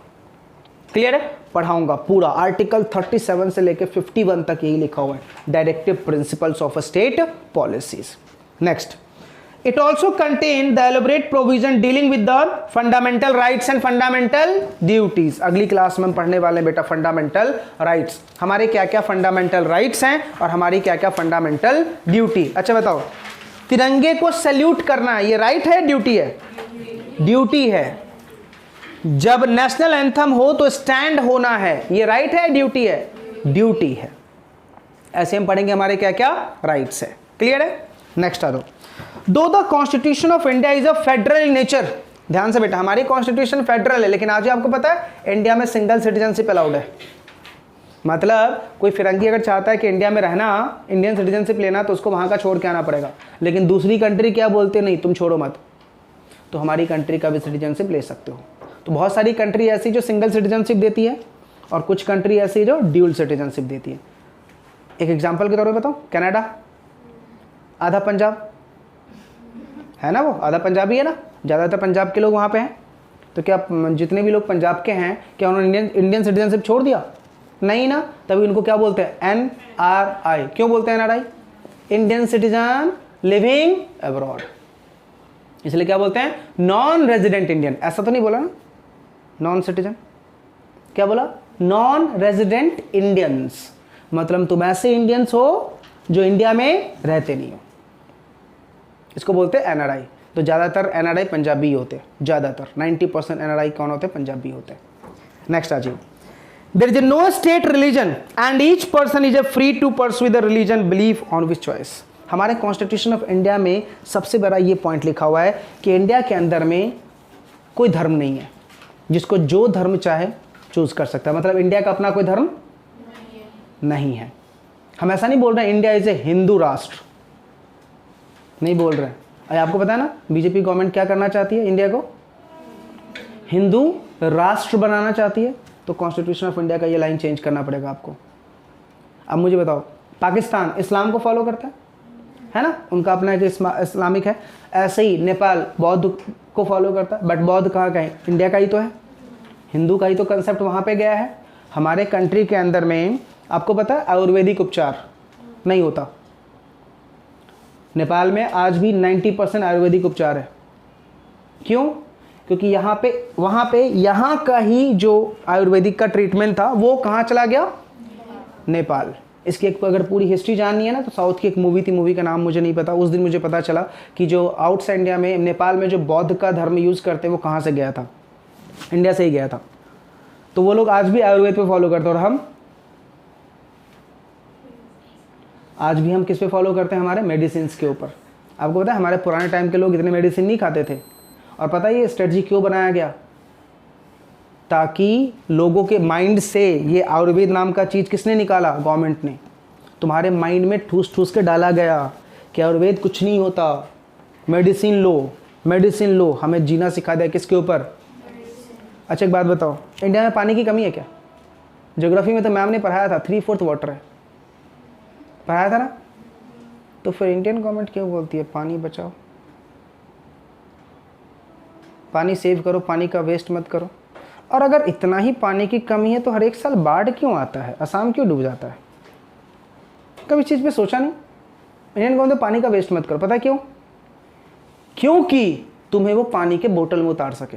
क्लियर है, पढ़ाऊंगा पूरा, आर्टिकल 37 से लेकर 51 तक यही लिखा हुआ है, directive principles of state policies. Next, it also contain the elaborate provision dealing with the fundamental rights and fundamental duties। अगली क्लास में हम पढ़ने वाले हैं बेटा फंडामेंटल राइट्स, हमारे क्या क्या फंडामेंटल राइट्स हैं और हमारी क्या क्या फंडामेंटल ड्यूटी। अच्छा बताओ, तिरंगे को सैल्यूट करना ये राइट है, ड्यूटी है, ड्यूटी है। जब नेशनल एंथम हो तो स्टैंड होना है, ये राइट है, ड्यूटी है, ड्यूटी है। ऐसे हम पढ़ेंगे हमारे क्या क्या राइट्स है। क्लियर है, नेक्स्ट आ दो, दो the constitution of India is a federal in nature. ध्यान से बेटा, हमारी कॉन्स्टिट्यूशन फेडरल है, लेकिन आज भी आपको पता है इंडिया में सिंगल सिटीजनशिप अलाउड है। मतलब कोई फिरंगी अगर चाहता है कि इंडिया में रहना, इंडियन सिटीजनशिप लेना, तो उसको वहां का छोड़ के आना पड़ेगा। लेकिन दूसरी कंट्री क्या बोलते, नहीं तुम छोड़ो मत, तो हमारी कंट्री का भी सिटीजनशिप ले सकते हो। तो बहुत सारी कंट्री ऐसी जो सिंगल सिटीजनशिप देती है और कुछ कंट्री ऐसी जो ड्यूल सिटीजनशिप देती है। एक एग्जाम्पल के तौर पर बताओ, कनाडा, आधा पंजाब है ना, वो आधा पंजाबी है ना, ज़्यादातर पंजाब के लोग वहाँ पे हैं। तो क्या जितने भी लोग पंजाब के हैं, क्या उन्होंने इंडियन सिटीजनशिप छोड़ दिया, नहीं ना। तभी उनको क्या बोलते हैं, NRI। क्यों बोलते हैं NRI, Indian citizen living abroad, इसलिए क्या बोलते हैं, नॉन रेजिडेंट इंडियन। ऐसा तो नहीं बोला ना, नॉन सिटीजन, क्या बोला, नॉन रेजिडेंट इंडियंस। मतलब तुम ऐसे इंडियंस हो जो इंडिया में रहते नहीं हो, इसको बोलते हैं NRI। तो ज़्यादातर NRI पंजाबी होते हैं, ज़्यादातर 90% NRI कौन होते हैं, पंजाबी होते हैं। नेक्स्ट आ जाइए, there is no state religion and each person is free to pursue the religion belief on which choice. हमारे कॉन्स्टिट्यूशन ऑफ इंडिया में सबसे बड़ा ये पॉइंट लिखा हुआ है कि इंडिया के अंदर में कोई धर्म नहीं है, जिसको जो धर्म चाहे चूज कर सकता है। मतलब इंडिया का अपना कोई धर्म नहीं है। हम ऐसा नहीं बोल रहे इंडिया इज ए हिंदू राष्ट्र, नहीं बोल रहे। अरे आपको पता है ना, बीजेपी गवर्नमेंट क्या करना चाहती है, इंडिया को हिंदू राष्ट्र बनाना चाहती है। तो कॉन्स्टिट्यूशन ऑफ इंडिया का ये लाइन चेंज करना पड़ेगा आपको। अब मुझे बताओ, पाकिस्तान इस्लाम को फॉलो करता है ना, उनका अपना एक इस्लामिक है। ऐसे ही नेपाल बौद्ध को फॉलो करता है, बट बौद्ध कहाँ का है, इंडिया का ही तो है, हिंदू का ही तो कंसेप्ट वहाँ पे गया है। हमारे कंट्री के अंदर में आपको पता है आयुर्वेदिक उपचार नहीं होता। नेपाल में आज भी 90% आयुर्वेदिक उपचार है। क्यों, क्योंकि यहाँ पे वहाँ पे यहाँ का ही जो आयुर्वेदिक का ट्रीटमेंट था वो कहाँ चला गया, नेपाल। इसकी एक अगर पूरी हिस्ट्री जाननी है ना, तो साउथ की एक मूवी थी, मूवी का नाम मुझे नहीं पता। उस दिन मुझे पता चला कि जो आउटसाइड इंडिया में, नेपाल में जो बौद्ध का धर्म यूज़ करते हैं वो कहाँ से गया था, इंडिया से ही गया था। तो वो लोग आज भी आयुर्वेद पे फॉलो करते हैं, और हम आज भी हम किस पे फॉलो करते हैं, हमारे मेडिसिन के ऊपर। आपको पता है हमारे पुराने टाइम के लोग इतने मेडिसिन नहीं खाते थे। और पता है ये स्ट्रेटजी क्यों बनाया गया, ताकि लोगों के माइंड से ये आयुर्वेद नाम का चीज़ किसने निकाला, गवर्नमेंट ने। तुम्हारे माइंड में ठूस ठूस के डाला गया कि आयुर्वेद कुछ नहीं होता, मेडिसिन लो, मेडिसिन लो, हमें जीना सिखा दिया किसके ऊपर। अच्छा एक बात बताओ, इंडिया में पानी की कमी है क्या? ज्योग्राफी में तो मैम ने पढ़ाया था 3/4 वाटर है, पढ़ाया था ना? तो फिर इंडियन गवर्नमेंट क्यों बोलती है पानी बचाओ, पानी सेव करो, पानी का वेस्ट मत करो? और अगर इतना ही पानी की कमी है तो हर एक साल बाढ़ क्यों आता है, असम क्यों डूब जाता है? कभी इस चीज़ पे सोचा नहीं? इंडियन गवर्नमेंट पानी का वेस्ट मत करो, पता है क्यों? क्योंकि तुम्हें वो पानी के बोतल में उतार सके।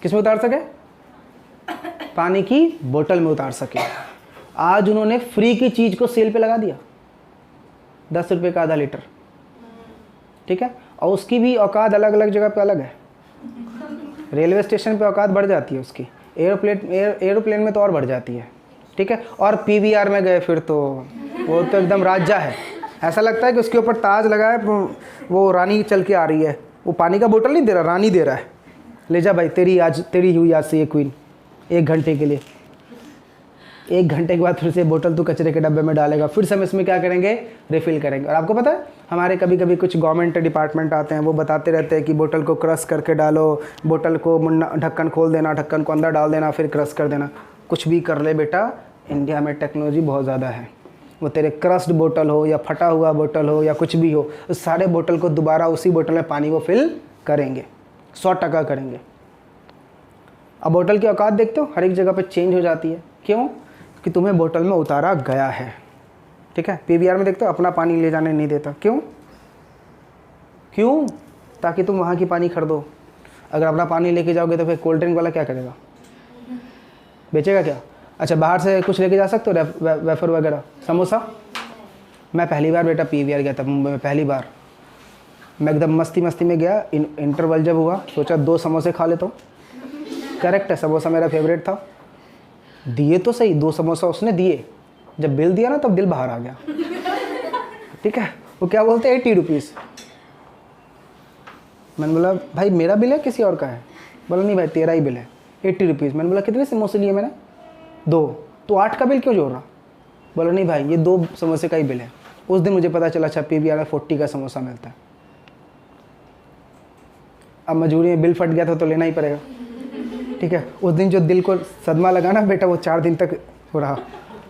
किस में उतार सके? पानी की बोतल में उतार सके। आज उन्होंने फ्री की चीज को सेल पे लगा दिया, 10 रुपए का आधा लीटर, ठीक है? और उसकी भी औकात अलग अलग जगह पे अलग है। रेलवे स्टेशन पे औकात बढ़ जाती है उसकी, एरोप्लेन में तो और बढ़ जाती है, ठीक है? और पीवीआर में गए फिर तो वो तो एकदम राजा है, ऐसा लगता है कि उसके ऊपर ताज लगा है, वो रानी चल के आ रही है। वो पानी का बोतल नहीं दे रहा, रानी दे रहा है, ले जा भाई, तेरी हुई आज से ये क्वीन, 1 घंटे के लिए। 1 घंटे के बाद फिर से बोतल तो कचरे के डब्बे में डालेगा, फिर से हम इसमें क्या करेंगे, रिफ़िल करेंगे। और आपको पता है हमारे कभी कभी कुछ गवर्नमेंट डिपार्टमेंट आते हैं, वो बताते रहते हैं कि बोतल को क्रश करके डालो, बोतल को मुन्ना ढक्कन खोल देना, ढक्कन को अंदर डाल देना, फिर क्रश कर देना। कुछ भी कर ले बेटा, इंडिया में टेक्नोलॉजी बहुत ज़्यादा है। वो तेरे क्रश्ड बोतल हो या फटा हुआ बोतल हो या कुछ भी हो, उस सारे बोतल को दोबारा उसी बोतल में पानी को फिल करेंगे, 100% करेंगे। अब बोतल की औकात देखते हो, हर एक जगह पे चेंज हो जाती है। क्यों? कि तुम्हें बोतल में उतारा गया है, ठीक है? पीवीआर में देखते हो अपना पानी ले जाने नहीं देता। क्यों? क्यों? ताकि तुम वहाँ की पानी खरीदो। अगर अपना पानी लेके जाओगे तो फिर कोल्ड ड्रिंक वाला क्या करेगा, बेचेगा क्या? अच्छा बाहर से कुछ लेके जा सकते हो, वेफर वगैरह, समोसा? मैं पहली बार बेटा पीवीआर गया था मुंबई में, पहली बार मैं एकदम मस्ती में गया, इंटरवल जब हुआ सोचा 2 समोसे खा लेता हूँ। करेक्ट है, समोसा मेरा फेवरेट था। दिए तो सही, 2 समोसा उसने दिए, जब बिल दिया ना तब दिल बाहर आ गया, ठीक है? वो क्या बोलते हैं 80 रुपीज़। मैंने बोला भाई मेरा बिल है किसी और का है? बोला नहीं भाई तेरा ही बिल है, 80 रुपीज़। मैंने बोला कितने समोसे लिए मैंने? 2। तो 8 का बिल क्यों जोड़ रहा? बोला नहीं भाई ये 2 समोसे का ही बिल है। उस दिन मुझे पता चला अच्छा पीवीआर में 40 का समोसा मिलता है। अब मजबूरी में बिल फट गया था तो लेना ही पड़ेगा, ठीक है? उस दिन जो दिल को सदमा लगा ना बेटा, वो 4 दिन तक हो रहा।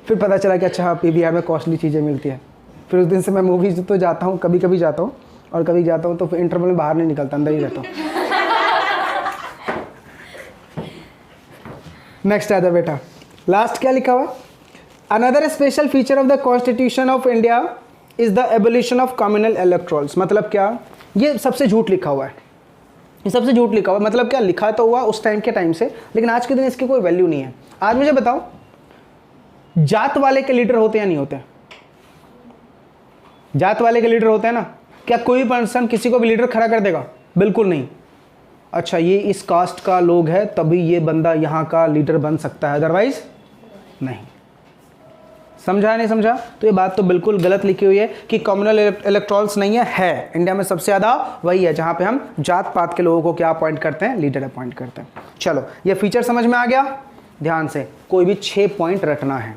फिर पता चला कि अच्छा हाँ पीवीआर में कॉस्टली चीज़ें मिलती है। फिर उस दिन से मैं मूवीज़ तो जाता हूँ, कभी कभी जाता हूँ, और कभी जाता हूँ तो फिर इंटरवल में बाहर नहीं निकलता, अंदर ही रहता हूँ। नेक्स्ट आता बेटा, लास्ट क्या लिखा हुआ? Another special feature of the constitution of India is the abolition of communal electorals. मतलब क्या? ये सबसे झूठ लिखा हुआ है, ये सबसे झूठ लिखा हुआ। मतलब क्या? लिखा तो हुआ उस टाइम के टाइम से, लेकिन आज के दिन इसकी कोई वैल्यू नहीं है। आज मुझे बताओ जात वाले के लीडर होते या नहीं होते? जात वाले के लीडर होते हैं ना? क्या कोई पर्सन किसी को भी लीडर खड़ा कर देगा? बिल्कुल नहीं। अच्छा ये इस कास्ट का लोग है तभी ये बंदा यहाँ का लीडर बन सकता है, अदरवाइज नहीं। समझा नहीं समझा? तो ये बात तो बिल्कुल गलत लिखी हुई है कि कम्युनल इलेक्टोरल्स नहीं है। इंडिया में सबसे ज़्यादा वही है जहाँ पे हम जात पात के लोगों को क्या अपॉइंट करते हैं, लीडर अपॉइंट करते हैं। चलो ये फीचर समझ में आ गया? ध्यान से, कोई भी 6 पॉइंट रटना है,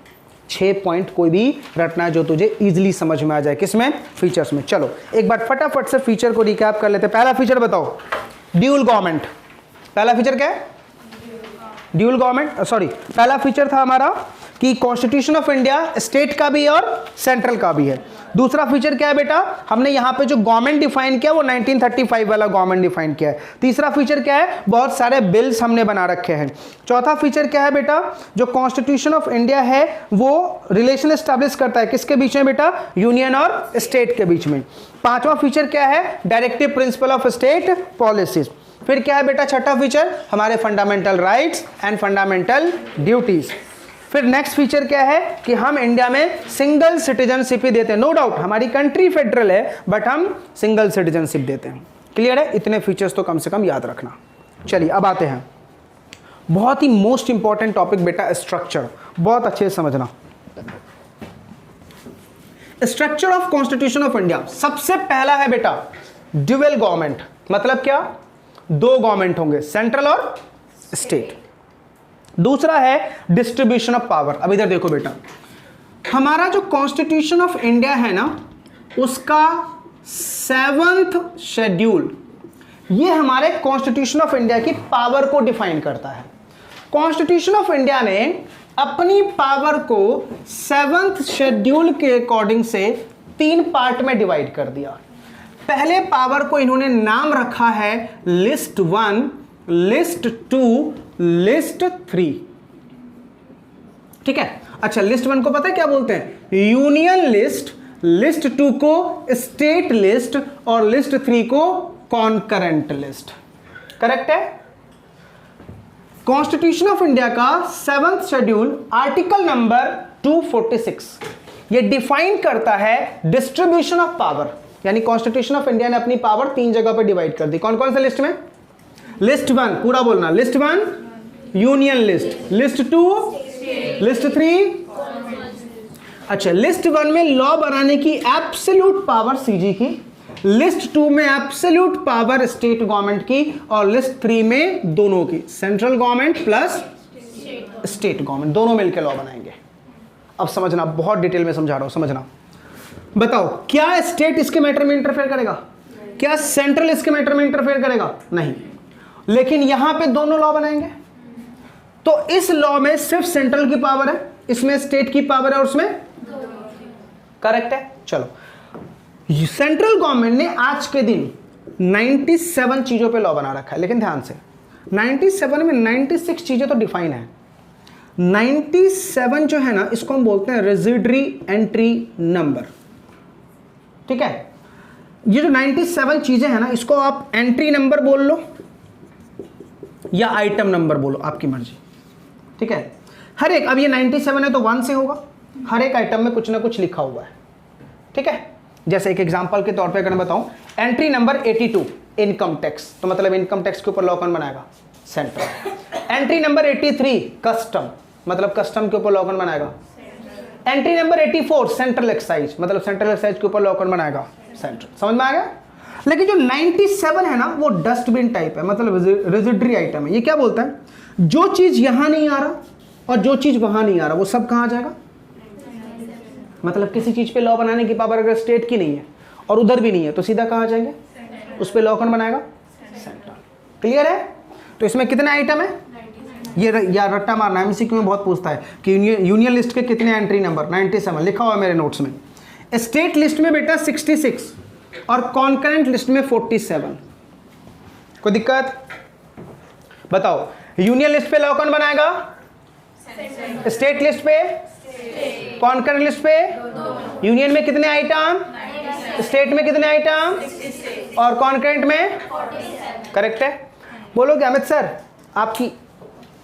6 पॉइंट कोई भी रटना है जो तुझे इजीली समझ में आ जाए। किसमें? फीचर्स में। चलो एक बार फटाफट से फीचर को रिकैप कर लेते हैं। पहला फीचर बताओ, ड्यूल गवर्नमेंट। पहला फीचर क्या है? Dual government. सॉरी, पहला फीचर था हमारा कि कॉन्स्टिट्यूशन ऑफ इंडिया स्टेट का भी और सेंट्रल का भी है। दूसरा फीचर क्या है बेटा? हमने यहाँ पे जो गवर्नमेंट डिफाइन किया वो 1935 वाला गवर्नमेंट डिफाइन किया है। तीसरा फीचर क्या है? बहुत सारे बिल्स हमने बना रखे हैं। चौथा फीचर क्या है बेटा? जो कॉन्स्टिट्यूशन ऑफ इंडिया है वो रिलेशन एस्टैब्लिश करता है किसके बीच में बेटा? यूनियन और स्टेट के बीच में। पांचवा फीचर क्या है? Directive principle of state policies. फिर क्या है बेटा छठा फीचर? हमारे fundamental rights and fundamental duties. फिर नेक्स्ट फीचर क्या है कि हम इंडिया में सिंगल सिटीजनशिप ही देते हैं। नो डाउट हमारी कंट्री फेडरल है बट हम सिंगल सिटीजनशिप देते हैं। क्लियर है? इतने फीचर्स तो कम से कम याद रखना। चलिए अब आते हैं बहुत ही मोस्ट इंपॉर्टेंट टॉपिक बेटा, स्ट्रक्चर। बहुत अच्छे से समझना। Structure of constitution of India. सबसे पहला है बेटा ड्यूअल गवर्नमेंट। मतलब क्या? 2 गवर्नमेंट होंगे, सेंट्रल और स्टेट। दूसरा है डिस्ट्रीब्यूशन ऑफ पावर। अब इधर देखो बेटा, हमारा जो कॉन्स्टिट्यूशन ऑफ इंडिया है ना, उसका 7th शेड्यूल, ये हमारे कॉन्स्टिट्यूशन ऑफ इंडिया की पावर को डिफाइन करता है। कॉन्स्टिट्यूशन ऑफ इंडिया ने अपनी पावर को 7th शेड्यूल के अकॉर्डिंग से 3 पार्ट में डिवाइड कर दिया। पहले पावर को इन्होंने नाम रखा है लिस्ट 1, लिस्ट 2, लिस्ट 3। ठीक है। अच्छा, लिस्ट 1 को पता है क्या बोलते हैं? यूनियन लिस्ट, लिस्ट 2 को स्टेट लिस्ट और लिस्ट 3 को कॉन्करेंट लिस्ट। करेक्ट है। कॉन्स्टिट्यूशन ऑफ इंडिया का 7th शेड्यूल आर्टिकल नंबर 246 ये डिफाइन करता है डिस्ट्रीब्यूशन ऑफ पावर। यानी कॉन्स्टिट्यूशन ऑफ इंडिया ने अपनी पावर 3 जगह पर डिवाइड कर दी। कौन कौन से लिस्ट में? लिस्ट 1 पूरा बोलना, list 1 union list, list 2 list 3। अच्छा, लिस्ट 1 में लॉ बनाने की एब्सोल्यूट पावर सीजी की, लिस्ट 2 में एब्सोल्यूट पावर स्टेट गवर्नमेंट की और लिस्ट 3 में दोनों की, central government plus state government, दोनों मिलकर लॉ बनाएंगे। अब समझना, बहुत डिटेल में समझा रहा हूं, समझना। बताओ, क्या स्टेट इसके मैटर में इंटरफेयर करेगा? क्या सेंट्रल इसके मैटर में इंटरफेयर करेगा? नहीं। लेकिन यहां पे दोनों लॉ बनाएंगे, तो इस लॉ में सिर्फ सेंट्रल की पावर है, इसमें स्टेट की पावर है और उसमें करेक्ट है। चलो, सेंट्रल गवर्नमेंट ने आज के दिन 97 चीजों पे लॉ बना रखा है, लेकिन ध्यान से 97 में 96 चीजें तो डिफाइन है। 97 जो है ना, इसको हम बोलते हैं रेजिडरी एंट्री नंबर। ठीक है। ये जो 97 चीजें हैं ना, इसको आप एंट्री नंबर बोल लो या आइटम नंबर बोलो, आपकी मर्जी। ठीक है। हर एक, अब ये 97 है तो 1 से होगा, हर एक आइटम में कुछ ना कुछ लिखा हुआ है। ठीक है। जैसे एक एग्जांपल के तौर पे अगर मैं बताऊं, एंट्री नंबर 82 इनकम टैक्स, तो मतलब इनकम टैक्स के ऊपर लॉ कौन बनाएगा? सेंट्रल। एंट्री नंबर 83 कस्टम, मतलब कस्टम के ऊपर लॉ कौन बनाएगा? एंट्री नंबर 84 सेंट्रल एक्साइज, मतलब सेंट्रल एक्साइज के ऊपर लॉ कौन बनाएगा? सेंट्रल। समझ में आ गया? लेकिन जो 97 है ना, वो डस्टबिन टाइप है, मतलब रेजिडरी आइटम है। ये क्या बोलता है? जो चीज यहां नहीं आ रहा और जो चीज वहां नहीं आ रहा, वो सब कहां आ जाएगा? मतलब किसी चीज पे लॉ बनाने की पावर अगर स्टेट की नहीं है और उधर भी नहीं है, तो सीधा कहां आ जाएंगे? उस पे लॉ कौन बनाएगा? सेंट्रल। क्लियर है? तो इसमें कितने आइटम है? ये या रट्टा मारना, एमसीक्यू में बहुत पूछता है कि यूनियन लिस्ट के कितने एंट्री नंबर? 97 लिखा हुआ है मेरे नोट्स में। स्टेट लिस्ट में बेटा 66 और कॉन्करेंट लिस्ट में 47। कोई दिक्कत? बताओ, यूनियन लिस्ट पे लॉ कौन बनाएगा? स्टेट लिस्ट पे? कॉन्करेंट लिस्ट पे? यूनियन में कितने आइटम? स्टेट में कितने आइटम? और कॉन्करेंट में? करेक्ट है। बोलोगे अमित सर, आपकी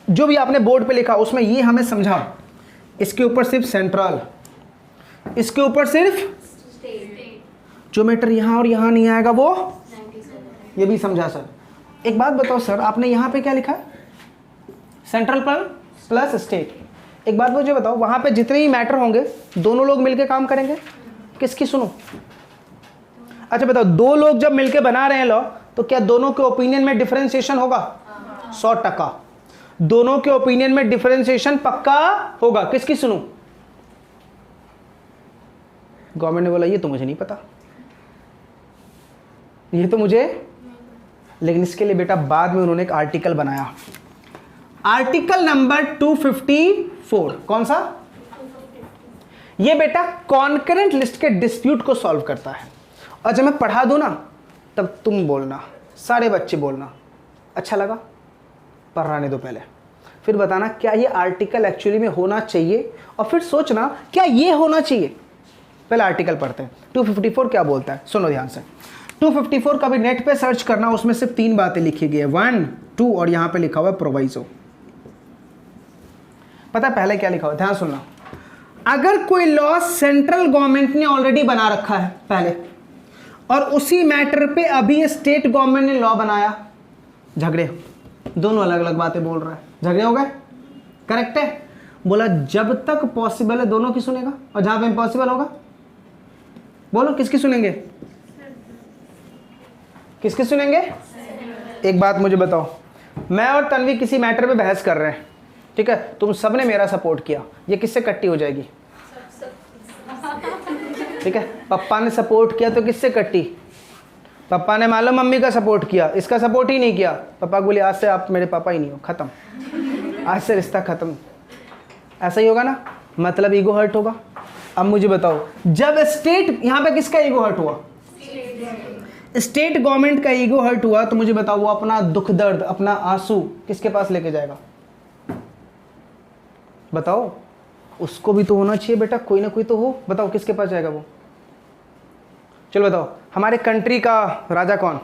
जो भी आपने बोर्ड पे लिखा उसमें ये हमें समझा, इसके ऊपर सिर्फ सेंट्रल, इसके ऊपर सिर्फ जो मैटर यहां और यहां नहीं आएगा वो, ये भी समझा सर। एक बात बताओ सर, आपने यहां पे क्या लिखा है? Central plus state. एक बात मुझे बताओ, वहां पे जितने ही मैटर होंगे दोनों लोग मिलके काम करेंगे? किसकी सुनो? अच्छा बताओ, दो लोग जब मिलके बना रहे हैं लॉ, तो क्या दोनों के ओपिनियन में डिफरेंशिएशन होगा? 100%। दोनों के ओपिनियन में डिफरेंशिएशन पक्का होगा। किसकी सुनूं? गवर्नमेंट ने बोला ये तो मुझे नहीं पता, ये तो मुझे, लेकिन इसके लिए बेटा बाद में उन्होंने एक आर्टिकल बनाया, आर्टिकल नंबर 254। कौन सा? ये बेटा कॉन्करेंट लिस्ट के डिस्प्यूट को सॉल्व करता है। और जब मैं पढ़ा दूं ना, तब तुम बोलना, सारे बच्चे बोलना अच्छा लगा, पढ़ाने दो पहले, फिर बताना क्या ये आर्टिकल एक्चुअली में होना चाहिए, और फिर सोचना क्या ये होना चाहिए। पहले आर्टिकल पढ़ते हैं। 254 क्या बोलता है, सुनो ध्यान से। 254 का भी नेट पे सर्च करना, उसमें सिर्फ 3 बातें लिखी गई है, 1, 2 और यहां पे लिखा हुआ है प्रोवाइजो। पता है पहले क्या लिखा हुआ? ध्यान सुनना। अगर कोई लॉ सेंट्रल गवर्नमेंट ने ऑलरेडी बना रखा है पहले, और उसी मैटर पे अभी स्टेट गवर्नमेंट ने लॉ बनाया, झगड़े, दोनों अलग अलग बातें बोल रहा है, झगड़े हो गए। करेक्ट है? बोला जब तक पॉसिबल है दोनों की सुनेगा, और जहां पे इम्पॉसिबल होगा, बोलो किसकी सुनेंगे? किसकी सुनेंगे? एक बात मुझे बताओ, मैं और तन्वी किसी मैटर पे बहस कर रहे हैं, ठीक है, तुम सबने मेरा सपोर्ट किया, ये किससे कट्टी हो जाएगी? ठीक है, पापा ने सपोर्ट किया तो किससे कट्टी? पापा ने मान लो मम्मी का सपोर्ट किया, इसका सपोर्ट ही नहीं किया, पापा बोले आज से आप मेरे पापा ही नहीं हो, खत्म, आज से रिश्ता खत्म। ऐसा ही होगा ना, मतलब ईगो हर्ट होगा। अब मुझे बताओ, जब स्टेट, यहाँ पे किसका ईगो हर्ट हुआ? स्टेट गवर्नमेंट का ईगो हर्ट हुआ, तो मुझे बताओ वो अपना दुख दर्द, अपना आंसू किसके पास लेके जाएगा? बताओ, उसको भी तो होना चाहिए बेटा, कोई ना कोई तो हो। बताओ किसके पास जाएगा वो? चलो बताओ, हमारे कंट्री का राजा कौन?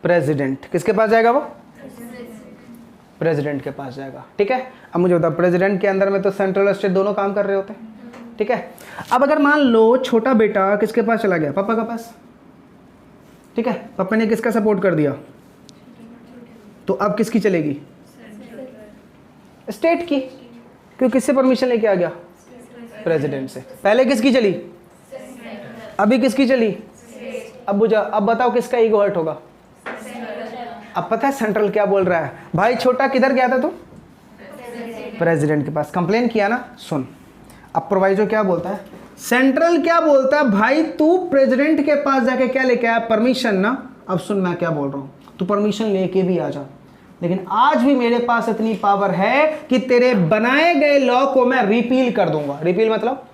प्रेसिडेंट। किसके पास जाएगा वो? प्रेसिडेंट के पास जाएगा। ठीक है, अब मुझे बताओ, प्रेसिडेंट के अंदर में तो सेंट्रल और स्टेट दोनों काम कर रहे होते हैं। ठीक है, अब अगर मान लो छोटा बेटा किसके पास चला गया? पापा के पास। ठीक है, पापा ने किसका सपोर्ट कर दिया, तो अब किसकी चलेगी? स्टेट की, क्योंकि किससे परमिशन लेके आ गया? प्रेसिडेंट से। पहले किसकी चली? अभी किसकी चली? अब बताओ किसका ईगो हर्ट होगा? अब पता है सेंट्रल क्या बोल रहा है? भाई छोटा किधर गया था तू? प्रेसिडेंट के पास। कंप्लेन किया ना? सुन, अब प्रोवाइजर क्या बोलता है, सेंट्रल क्या बोलता है, भाई तू प्रेसिडेंट के पास जाके क्या लेके आया? परमिशन ना। अब सुन मैं क्या बोल रहा हूं, तू परमिशन लेके भी आ जा, लेकिन आज भी मेरे पास इतनी पावर है कि तेरे बनाए गए लॉ को मैं रिपील कर दूंगा। रिपील मतलब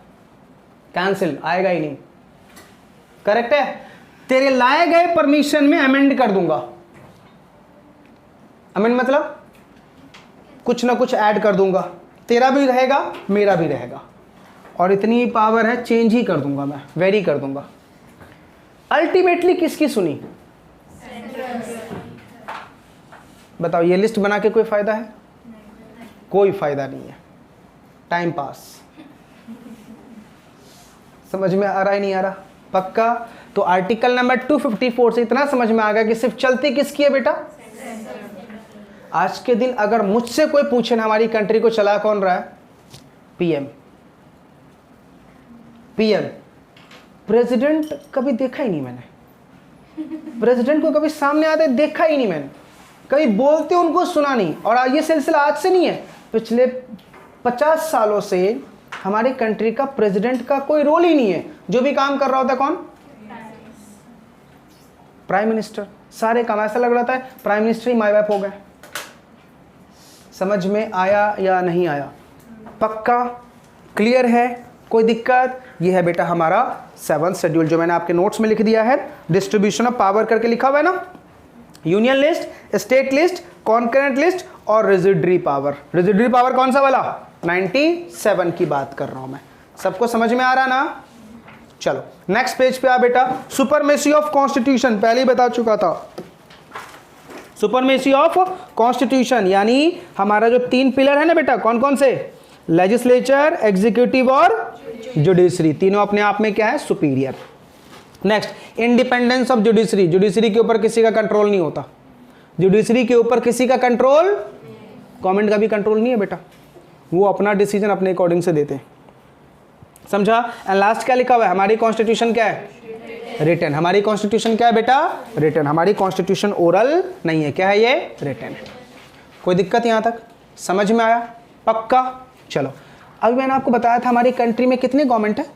कैंसिल, आएगा ही नहीं। करेक्ट है? तेरे लाए गए परमिशन में अमेंड कर दूंगा। अमेंड मतलब कुछ ना कुछ ऐड कर दूंगा, तेरा भी रहेगा मेरा भी रहेगा, और इतनी पावर है चेंज ही कर दूंगा मैं, वेरी कर दूंगा। अल्टीमेटली किसकी सुनी? बताओ, ये लिस्ट बना के कोई फायदा है? कोई फायदा नहीं है, टाइम पास। समझ में आ रहा है नहीं आ रहा? पक्का? तो आर्टिकल नंबर 254 से इतना समझ में आ गया कि सिर्फ चलती किसकी है बेटा? आज के दिन अगर मुझसे कोई पूछे ना हमारी कंट्री को चला कौन रहा है? पीएम। पीएम। प्रेसिडेंट कभी देखा ही नहीं मैंने, प्रेसिडेंट को कभी सामने आते देखा ही नहीं मैंने, कभी बोलते उनको सुना नहीं। और ये सिलसिला आज से नहीं है, पिछले 50 सालों से हमारे कंट्री का प्रेसिडेंट का कोई रोल ही नहीं है। जो भी काम कर रहा होता है कौन? Prime minister. सारे काम ऐसा लग रहा था प्राइम मिनिस्टर ही माई बाप हो गए। समझ में आया या नहीं आया? पक्का? क्लियर है? कोई दिक्कत? ये है बेटा हमारा 7th शेड्यूल, जो मैंने आपके नोट्स में लिख दिया है। डिस्ट्रीब्यूशन ऑफ पावर करके लिखा हुआ है ना, union list, state list, concurrent list और रेजिडरी पावर। रेजिडरी पावर कौन सा वाला? 97 की बात कर रहा हूं मैं। सबको समझ में आ रहा ना? चलो नेक्स्ट पेज पे आ बेटा। सुपरमेसी ऑफ कॉन्स्टिट्यूशन पहले ही बता चुका था। सुपरमेसी ऑफ कॉन्स्टिट्यूशन यानी हमारा जो 3 पिलर है ना बेटा, कौन कौन से? लेजिस्लेचर, एग्जीक्यूटिव और जुडिशरी। तीनों अपने आप में क्या है? Superior. Next, independence of judiciary. Judiciary के ऊपर किसी का कंट्रोल नहीं होता। जुडिशरी के ऊपर किसी का कंट्रोल, गवर्नमेंट का भी कंट्रोल नहीं है बेटा, वो अपना डिसीजन अपने अकॉर्डिंग से देते हैं। समझा? एंड लास्ट क्या लिखा हुआ है? हमारी कॉन्स्टिट्यूशन क्या है? रिटन। हमारी कॉन्स्टिट्यूशन क्या है बेटा? रिटन। हमारी कॉन्स्टिट्यूशन ओरल नहीं है, क्या है ये? रिटन है। कोई दिक्कत यहां तक? समझ में आया? पक्का? चलो, अभी मैंने आपको बताया था हमारी कंट्री में कितने गवर्नमेंट है?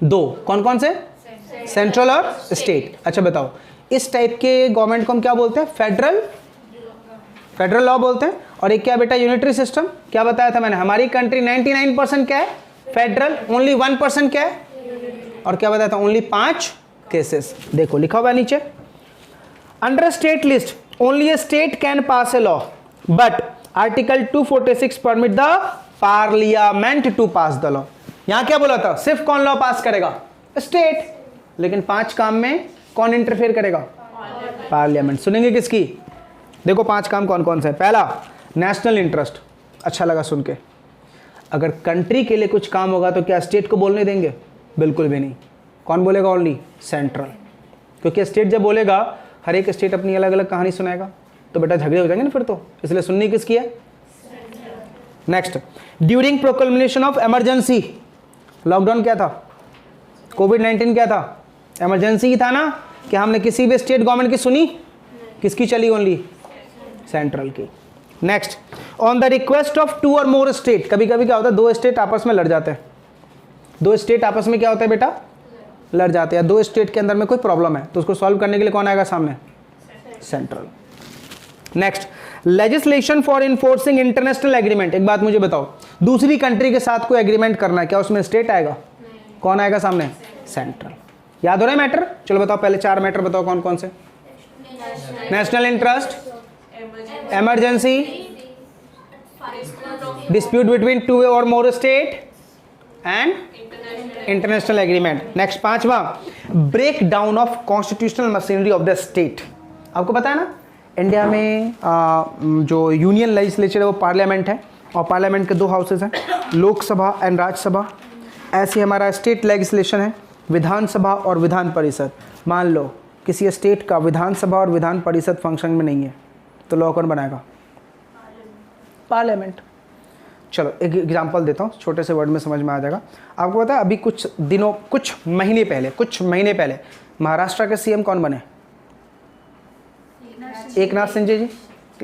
2। कौन कौन से? सेंट्रल और स्टेट। अच्छा बताओ, इस टाइप के गवर्नमेंट को हम क्या बोलते हैं? फेडरल लॉ बोलते हैं। और एक क्या बेटा? Unitary system. क्या बताया था मैंने? हमारी कंट्री 99% क्या है? फेडरल। ओनली 1% क्या है? और क्या बताया था? Only 5 cases. देखो लिखा हुआ है नीचे, under state list only a state can pass a law, but article 246 permit the parliament to pass the law. यहां क्या बोला था? सिर्फ कौन लॉ पास करेगा? स्टेट। लेकिन 5 काम में कौन इंटरफेयर करेगा? पार्लियामेंट। सुनेंगे किसकी? देखो 5 काम कौन कौन से है। पहला, नेशनल इंटरेस्ट। अच्छा लगा सुन के। अगर कंट्री के लिए कुछ काम होगा तो क्या स्टेट को बोलने देंगे? बिल्कुल भी नहीं। कौन बोलेगा? Only central. क्योंकि स्टेट जब बोलेगा, हर एक स्टेट अपनी अलग अलग कहानी सुनाएगा, तो बेटा झगड़े हो जाएंगे ना फिर तो, इसलिए सुननी किसकी है? Next, during proclamation of emergency. Lockdown क्या था? कोविड-19 क्या था? इमरजेंसी ही था ना, कि हमने किसी भी स्टेट गवर्नमेंट की सुनी? किसकी चली? ओनली सेंट्रल की। Next, on the request of 2 और मोर स्टेट। कभी कभी क्या होता है? 2 स्टेट आपस में लड़ जाते हैं, दो स्टेट आपस में क्या होता है बेटा, लड़ जाते हैं। दो स्टेट के अंदर में कोई प्रॉब्लम है तो उसको सॉल्व करने के लिए कौन आएगा सामने, central. Next, legislation for enforcing international agreement. एक बात मुझे बताओ, दूसरी कंट्री के साथ कोई एग्रीमेंट करना है, क्या उसमें स्टेट आएगा, कौन आएगा सामने, सेंट्रल। याद हो रहा है मैटर? चलो बताओ, पहले 4 मैटर बताओ कौन कौन से। National interest, emergency, dispute between 2 और more state and international agreement. Next 5वां, break down of constitutional machinery of the state. आपको पता है ना, इंडिया में जो यूनियन लेजिस्लेचर है वो पार्लियामेंट है, और पार्लियामेंट के 2 हाउसेज हैं, लोकसभा एंड राज्यसभा। ऐसे हमारा स्टेट लेजिस्लेशन है, विधानसभा और विधान परिषद। मान लो किसी स्टेट का विधानसभा और विधान परिषद फंक्शन में नहीं है तो लॉ कौन बनाएगा, पार्लियामेंट। चलो एक एग्जांपल देता हूँ, छोटे से वर्ड में समझ में आ जाएगा। आपको पता है अभी कुछ महीने पहले महाराष्ट्र के सीएम कौन बने, एकनाथ शिंदे जी।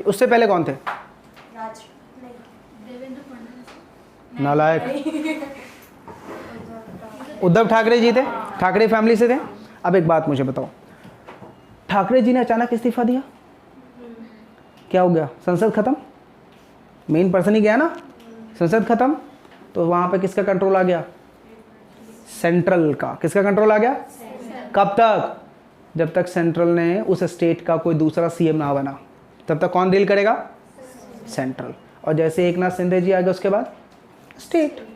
उससे पहले कौन थे, नालायक, उद्धव ठाकरे जी थे, ठाकरे फैमिली से थे। अब एक बात मुझे बताओ, ठाकरे जी ने अचानक इस्तीफा दिया, क्या हो गया, संसद खत्म, मेन पर्सन ही गया ना, संसद खत्म, तो वहां पे किसका कंट्रोल आ गया, सेंट्रल का। किसका कंट्रोल आ गया, कब तक, जब तक सेंट्रल ने उस स्टेट का कोई दूसरा सीएम ना बना, तब तक कौन डील करेगा, सेंट्रल। और जैसे एकनाथ शिंदे जी आ गए उसके बाद स्टेट।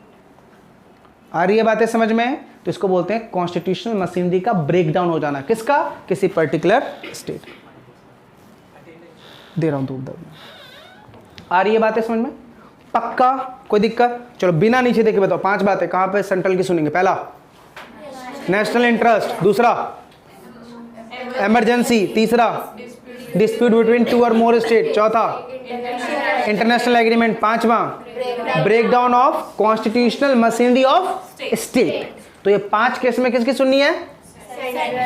आ रही है बातें समझ में? तो इसको बोलते हैं कॉन्स्टिट्यूशनल मशीनरी का ब्रेकडाउन हो जाना। किसका, किसी पर्टिकुलर स्टेट। दे रहा हूं दूर। आ रही है बातें समझ में? पक्का, कोई दिक्कत? चलो बिना नीचे देखे बताओ 5 बातें कहां पे सेंट्रल की सुनेंगे। पहला, नेशनल इंटरेस्ट। दूसरा, इमरजेंसी। तीसरा, डिस्प्यूट बिटवीन 2 और मोर स्टेट। चौथा, इंटरनेशनल एग्रीमेंट। 5वां, breakdown of constitutional machinery of state. तो ये 5 केस में किसकी सुननी है,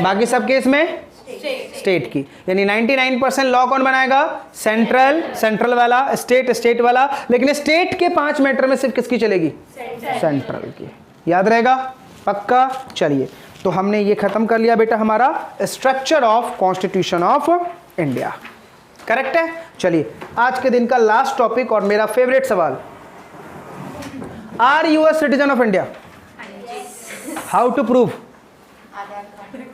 बाकी सब केस में स्टेट की। यानी 99% लॉ कौन बनाएगा, सेंट्रल वाला, स्टेट वाला। लेकिन स्टेट के 5 मैटर में सिर्फ किसकी चलेगी, सेंट्रल की। याद रहेगा, पक्का? चलिए, तो हमने ये खत्म कर लिया बेटा हमारा structure of constitution of India. Correct है? चलिए, आज के दिन का लास्ट टॉपिक और मेरा फेवरेट सवाल, are you a citizen of India? How to prove?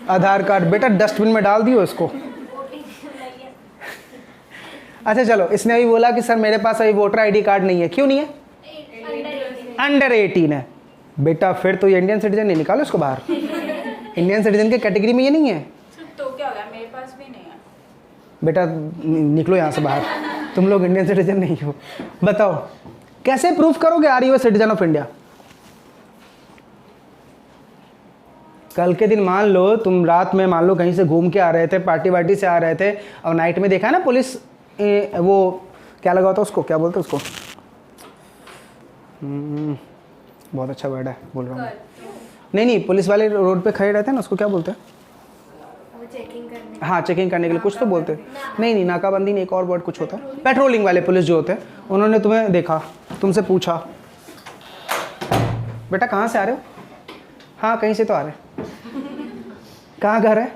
Aadhaar card. बेटा डस्टबिन में डाल दियो इसको। अच्छा चलो, इसने अभी बोला कि सर मेरे पास अभी वोटर आईडी कार्ड नहीं है। क्यों नहीं है? अंडर 18 है। बेटा फिर तो ये इंडियन सिटीजन नहीं, निकालो इसको बाहर। इंडियन सिटीजन के कैटेगरी में ये नहीं है। तो क्या हो गया, मेरे पास भी नहीं है। बेटा निकलो यहाँ से बाहर, तुम लोग इंडियन सिटीजन नहीं हो। बताओ कैसे प्रूफ करोगे are you a citizen of India? कल के दिन मान लो तुम रात में मान लो कहीं से घूम के आ रहे थे, पार्टी वार्टी से आ रहे थे, और नाइट में देखा ना पुलिस, वो क्या लगा होता है उसको, क्या बोलते हैं उसको, बहुत अच्छा वर्ड है, बोल रहा हूँ। नहीं, पुलिस वाले रोड पे खड़े रहते हैं ना, उसको क्या बोलते हैं? चेकिंग करने। हाँ, चेकिंग करने के लिए कुछ तो बोलते हैं। नहीं, नाकाबंदी नहीं, एक और वर्ड कुछ होता है। पेट्रोलिंग वाले पुलिस जो होते हैं, उन्होंने तुम्हें देखा, तुमसे पूछा बेटा कहाँ से आ रहे हो? हाँ कहीं से तो आ रहे। कहाँ घर है,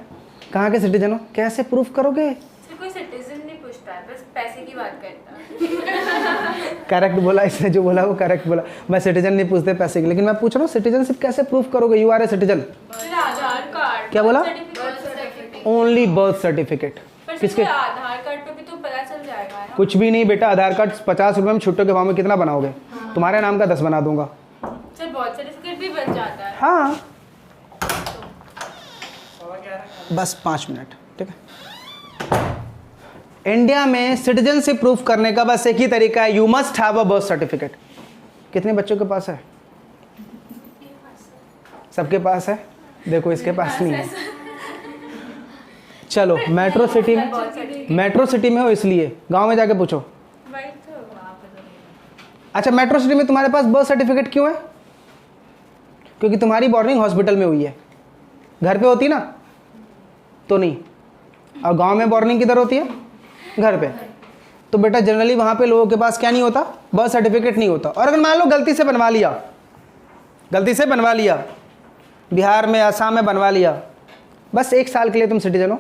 कहाँ के सिटीजन हो? कैसे प्रूफ करोगे? कोई सिटीजन नहीं पूछता है, बस पैसे की बात करता है। करेक्ट बोला इसने, जो बोला वो करेक्ट बोला। मैं सिटीजन नहीं पूछते पैसे की, लेकिन मैं पूछ रहा हूँ सिटीजनशिप कैसे प्रूफ करोगे? You are a citizen. Aadhaar card. क्या बोला? सर्टिफिकेट। Only birth certificate. किसके? आधार कार्ड पे भी तो पता चल जाएगा ना। कुछ भी नहीं बेटा, आधार कार्ड 50 रुपये में छुट्टों के भाव में कितना बनाओगे? तुम्हारे नाम का 10 बना दूंगा। सर बर्थ सर्टिफिकेट भी बन जाता है। हाँ बस 5 मिनट, ठीक है। इंडिया में सिटीजनशिप प्रूफ करने का बस एक ही तरीका है, you must have a birth certificate. कितने बच्चों के पास है? सबके पास है? देखो इसके पास नहीं है। चलो मेट्रो सिटी में हो इसलिए, गांव में जाके पूछो। अच्छा मेट्रो सिटी में तुम्हारे पास बर्थ सर्टिफिकेट क्यों है? क्योंकि तुम्हारी बॉर्निंग हॉस्पिटल में हुई है। घर पे होती ना तो नहीं। और गांव में बॉर्निंग किधर होती है? घर पे। तो बेटा जनरली वहां पे लोगों के पास क्या नहीं होता? बर्थ सर्टिफिकेट नहीं होता। और अगर मान लो गलती से बनवा लिया, गलती से बनवा लिया, बिहार में, असम में बनवा लिया, बस 1 साल के लिए तुम सिटीजन हो,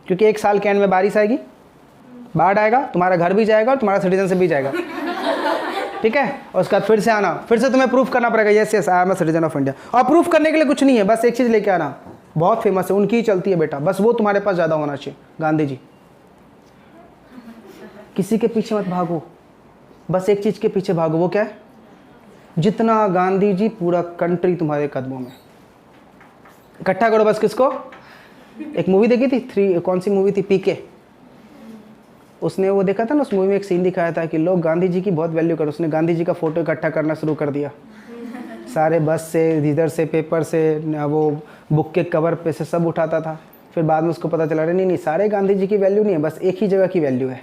क्योंकि 1 साल के एंड में बारिश आएगी, बाढ़ आएगा, तुम्हारा घर भी जाएगा और तुम्हारा सिटीजनशिप भी जाएगा। ठीक है, और उसके बाद फिर से आना, फिर से तुम्हें प्रूफ करना पड़ेगा yes yes I am a citizen of India. और प्रूफ करने के लिए कुछ नहीं है, बस एक चीज़ लेके आना, बहुत फेमस है, उनकी ही चलती है बेटा, बस वो तुम्हारे पास ज़्यादा होना चाहिए, गांधी जी। किसी के पीछे मत भागो, बस एक चीज़ के पीछे भागो, वो क्या है? जितना गांधी जी, पूरा कंट्री तुम्हारे कदमों में। इकट्ठा करो बस किसको। एक मूवी देखी थी, कौन सी मूवी थी, पीके, उसने वो देखा था ना, उस मूवी में एक सीन दिखाया था कि लोग गांधी जी की बहुत वैल्यू करो, उसने गांधी जी का फोटो इकट्ठा करना शुरू कर दिया, सारे बस से, इधर से, पेपर से, वो बुक के कवर पे से सब उठाता था। फिर बाद में उसको पता चला रहा नहीं, सारे गांधी जी की वैल्यू नहीं है, बस एक ही जगह की वैल्यू है।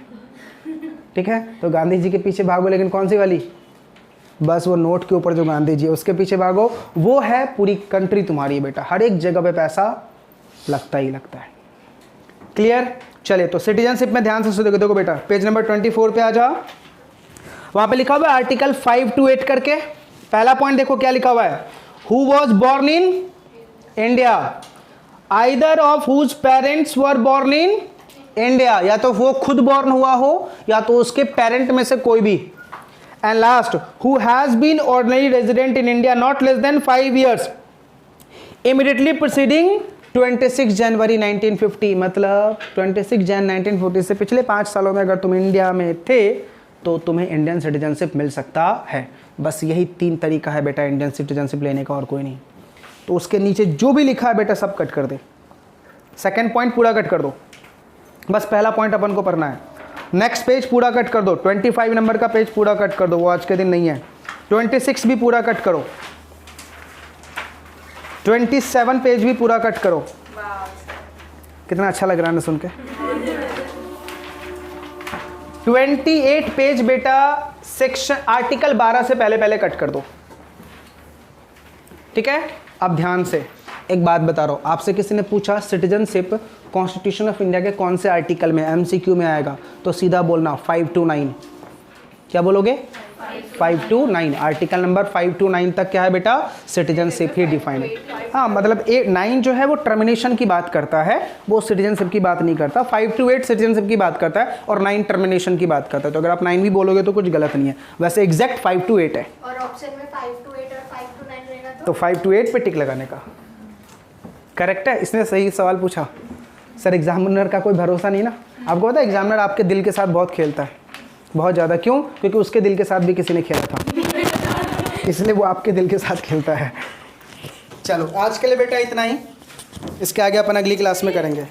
ठीक है, तो गांधी जी के पीछे भागो, लेकिन कौन सी वाली? बस वो नोट के ऊपर जो गांधी जी है उसके पीछे भागो, वो है पूरी कंट्री तुम्हारी है बेटा, हर एक जगह पे पैसा लगता ही लगता है। क्लियर? चलिए, तो सिटीजनशिप में ध्यान से सुनो, देखो बेटा, पेज नंबर 24 पे आ जाओ, वहां पे लिखा हुआ है आर्टिकल 5 to 8 करके। पहला पॉइंट देखो क्या लिखा हुआ है, who was born in India, either of whose parents were born in India, या तो वो खुद बॉर्न हुआ हो या तो उसके पेरेंट में से कोई भी। And last, who has been ordinary resident in India not less than 5 years immediately preceding 26 January 1950, मतलब 26 जन 1940 से पिछले 5 सालों में अगर तुम इंडिया में थे तो तुम्हें इंडियन सिटीजनशिप मिल सकता है। बस यही 3 तरीका है बेटा इंडियन सिटीजनशिप लेने का, और कोई नहीं। तो उसके नीचे जो भी लिखा है बेटा सब कट कर दे, सेकंड पॉइंट पूरा कट कर दो, बस पहला पॉइंट अपन को पढ़ना है। नेक्स्ट पेज पूरा कट कर दो, 25 नंबर का पेज पूरा कट कर दो, वो आज के दिन नहीं है। 26 भी पूरा कट करो, 27 पेज भी पूरा कट करो। कितना अच्छा लग रहा है ना सुन के। 28 पेज बेटा सेक्शन आर्टिकल 12 से पहले पहले कट कर दो। ठीक है, अब ध्यान से एक बात बता रहा हूं, आपसे किसी ने पूछा सिटीजनशिप कॉन्स्टिट्यूशन ऑफ इंडिया के कौन से आर्टिकल में, एमसीक्यू में आएगा, तो सीधा बोलना 5 to 9। क्या बोलोगे? 5 to 9, आर्टिकल नंबर 5 to 9 तक क्या है बेटा? सिटीजनशिप ही डिफाइंड। हाँ, मतलब 9 जो है वो टर्मिनेशन की बात करता है, वो सिटीजनशिप की बात नहीं करता। 5 to 8 सिटीजनशिप की बात करता है और 9 टर्मिनेशन की बात करता है। तो अगर आप 9 भी बोलोगे तो कुछ गलत नहीं है, वैसे एग्जैक्ट 5 to 8 है। और ऑप्शन में 5 to 8 और 5 to 9 रहेगा तो 5 to 8 पे टिक लगाने का। करेक्ट है, इसने सही सवाल पूछा। सर एग्जामिनर का कोई भरोसा नहीं ना, आपको पता है एग्जामिनर आपके दिल के साथ बहुत खेलता है, बहुत ज़्यादा। क्यों? क्योंकि उसके दिल के साथ भी किसी ने खेला था, इसलिए वो आपके दिल के साथ खेलता है। चलो आज के लिए बेटा इतना ही, इसके आगे अपन अगली क्लास में करेंगे।